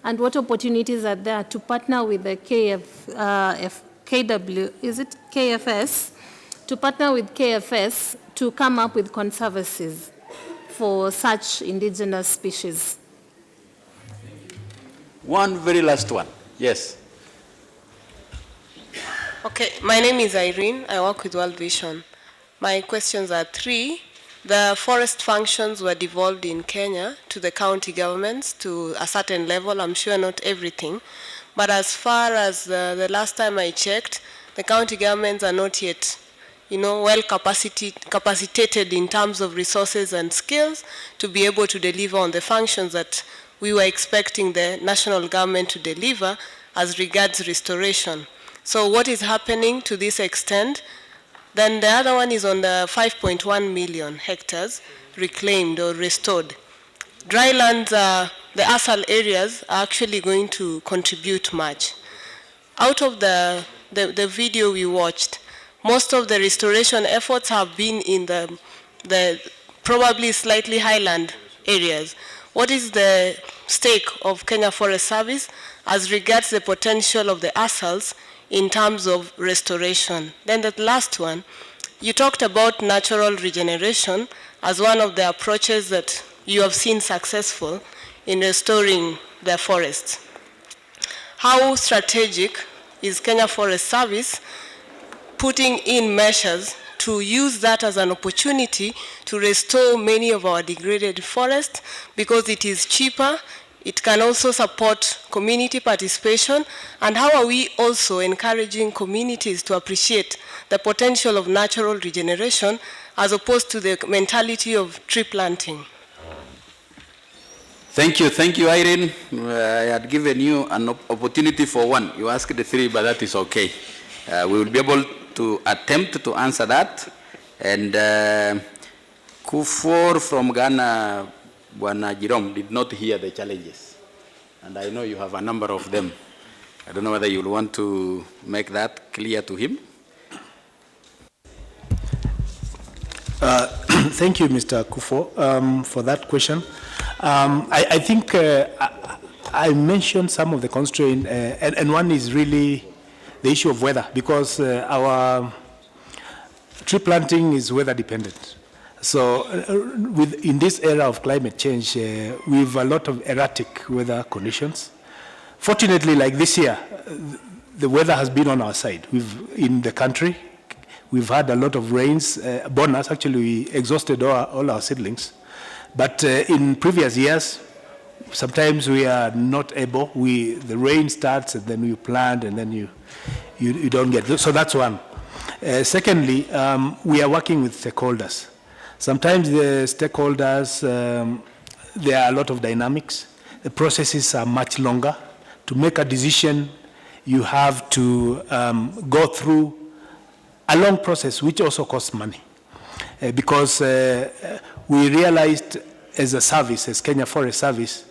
And what opportunities are there to partner with the KFS, to partner with KFS to come up with conservancies for such indigenous species? One very last one. Yes. Okay, my name is Irene. I work with World Vision. My questions are three. The forest functions were devolved in Kenya to the county governments to a certain level. I'm sure not everything. But as far as the last time I checked, the county governments are not yet, well capacitated in terms of resources and skills to be able to deliver on the functions that we were expecting the national government to deliver as regards restoration. So what is happening to this extent? Then the other one is on the 5.1 million hectares reclaimed or restored. Drylands, the ASAL areas are actually going to contribute much. Out of the video we watched, most of the restoration efforts have been in the probably slightly highland areas. What is the stake of Kenya Forest Service as regards the potential of the ASALs in terms of restoration? Then the last one, you talked about natural regeneration as one of the approaches that you have seen successful in restoring the forests. How strategic is Kenya Forest Service putting in measures to use that as an opportunity to restore many of our degraded forests, because it is cheaper, it can also support community participation, and how are we also encouraging communities to appreciate the potential of natural regeneration as opposed to the mentality of tree planting? Thank you, Irene. I had given you an opportunity for one. You asked the three, but that is okay. We will be able to attempt to answer that. And Kufor from Ghana, Bwana Jerome, did not hear the challenges. And I know you have a number of them. I don't know whether you'll want to make that clear to him. Thank you, Mr. Kufo, for that question. I think I mentioned some of the constraints, and one is really the issue of weather, because our tree planting is weather dependent. So in this era of climate change, we have a lot of erratic weather conditions. Fortunately, like this year, the weather has been on our side. In the country, we've had a lot of rains. Bonus, actually, we exhausted all our seedlings. But in previous years, sometimes we are not able. The rain starts, and then we plant, and then you don't get it. So that's one. Secondly, we are working with stakeholders. Sometimes the stakeholders, there are a lot of dynamics. The processes are much longer. To make a decision, you have to go through a long process, which also costs money. Because we realized as a service, as Kenya Forest Service,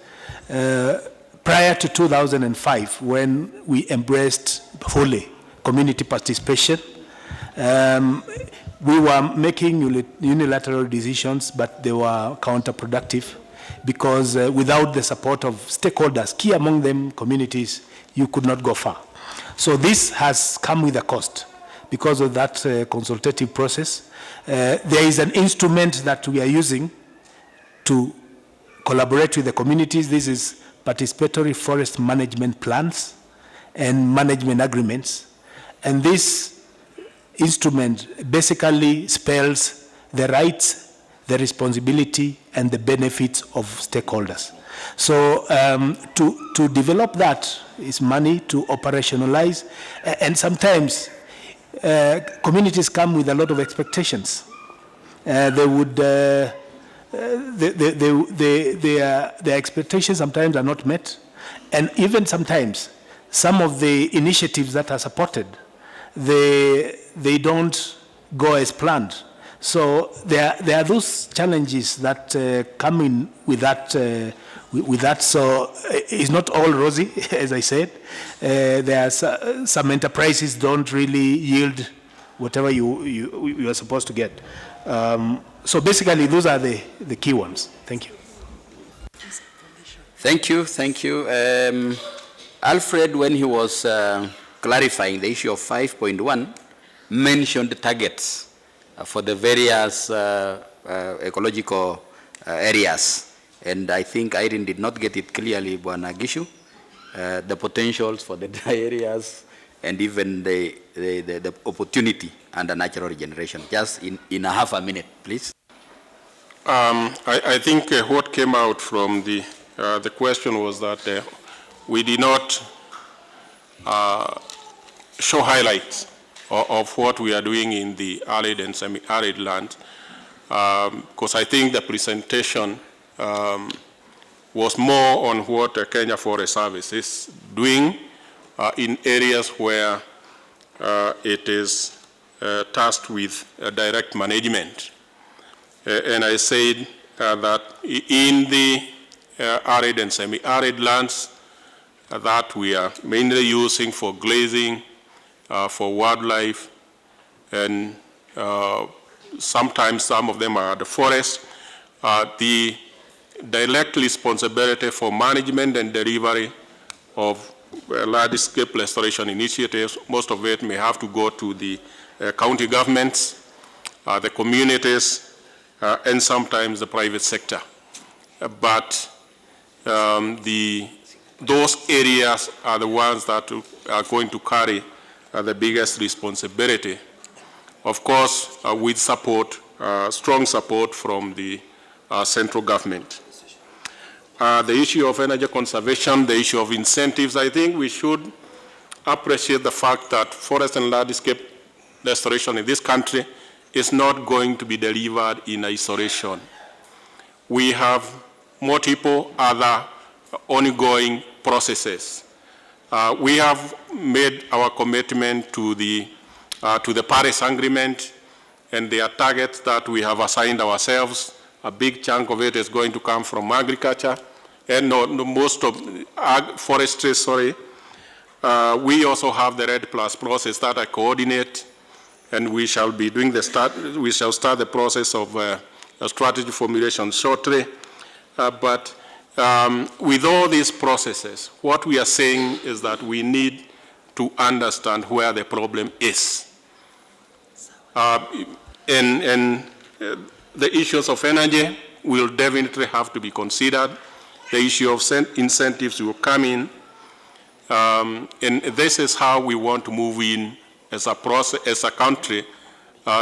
prior to 2005, when we embraced fully community participation, we were making unilateral decisions, but they were counterproductive, because without the support of stakeholders, key among them communities, you could not go far. So this has come with a cost because of that consultative process. There is an instrument that we are using to collaborate with the communities. This is participatory forest management plans and management agreements. And this instrument basically spells the rights, the responsibility, and the benefits of stakeholders. So to develop that is money, to operationalize, and sometimes communities come with a lot of expectations. Their expectations sometimes are not met, and even sometimes some of the initiatives that are supported, they don't go as planned. So there are those challenges that come in with that. So it's not all rosy, as I said. There are some enterprises don't really yield whatever you are supposed to get. So basically, those are the key ones. Thank you. Thank you, thank you. Alfred, when he was clarifying the issue of 5.1, mentioned targets for the various ecological areas. And I think Irene did not get it clearly, Bwana Gishu, the potentials for the dry areas and even the opportunity under natural regeneration. Just in a half a minute, please. I think what came out from the question was that we did not show highlights of what we are doing in the arid and semi-arid land, because I think the presentation was more on what Kenya Forest Service is doing in areas where it is tasked with direct management. And I said that in the arid and semi-arid lands that we are mainly using for grazing, for wildlife, and sometimes some of them are the forest, the direct responsibility for management and delivery of landscape restoration initiatives, most of it may have to go to the county governments, the communities, and sometimes the private sector. But those areas are the ones that are going to carry the biggest responsibility. Of course, with support, strong support from the central government. The issue of energy conservation, the issue of incentives, I think we should appreciate the fact that forest and landscape restoration in this country is not going to be delivered in isolation. We have multiple other ongoing processes. We have made our commitment to the Paris Agreement, and there are targets that we have assigned ourselves. A big chunk of it is going to come from agriculture, and most of forestry, sorry. We also have the RED Plus process that I coordinate, and we shall be doing we shall start the process of a strategy formulation shortly. But with all these processes, what we are saying is that we need to understand where the problem is. The issues of energy will definitely have to be considered. The issue of incentives will come in. And this is how we want to move in as a process, as a country,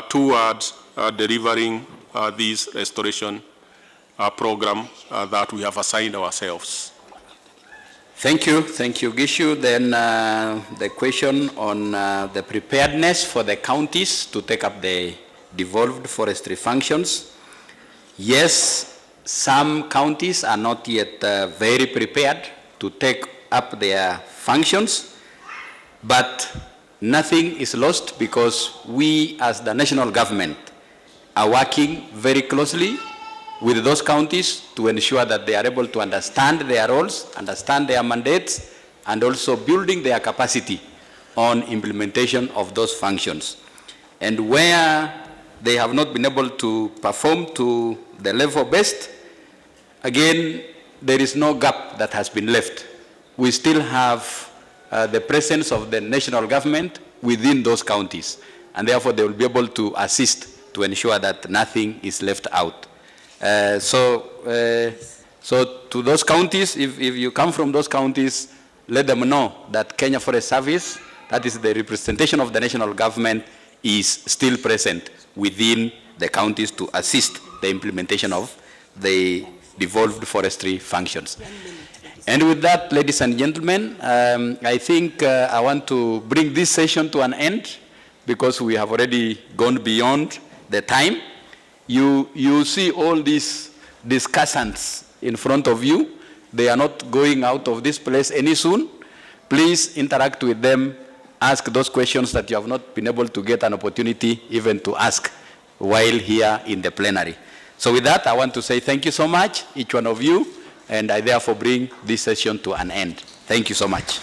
towards delivering these restoration program that we have assigned ourselves. Thank you, Gishu. Then the question on the preparedness for the counties to take up the devolved forestry functions. Yes, some counties are not yet very prepared to take up their functions, but nothing is lost because we as the national government are working very closely with those counties to ensure that they are able to understand their roles, understand their mandates, and also building their capacity on implementation of those functions. And where they have not been able to perform to the level best, again, there is no gap that has been left. We still have the presence of the national government within those counties, and therefore they will be able to assist to ensure that nothing is left out. So to those counties, if you come from those counties, let them know that Kenya Forest Service, that is the representation of the national government, is still present within the counties to assist the implementation of the devolved forestry functions. And with that, ladies and gentlemen, I think I want to bring this session to an end because we have already gone beyond the time. You see all these discussants in front of you. They are not going out of this place any soon. Please interact with them ask those questions that you have not been able to get an opportunity even to ask while here in the plenary. So with that, I want to say thank you so much, each one of you, and I therefore bring this session to an end. Thank you so much.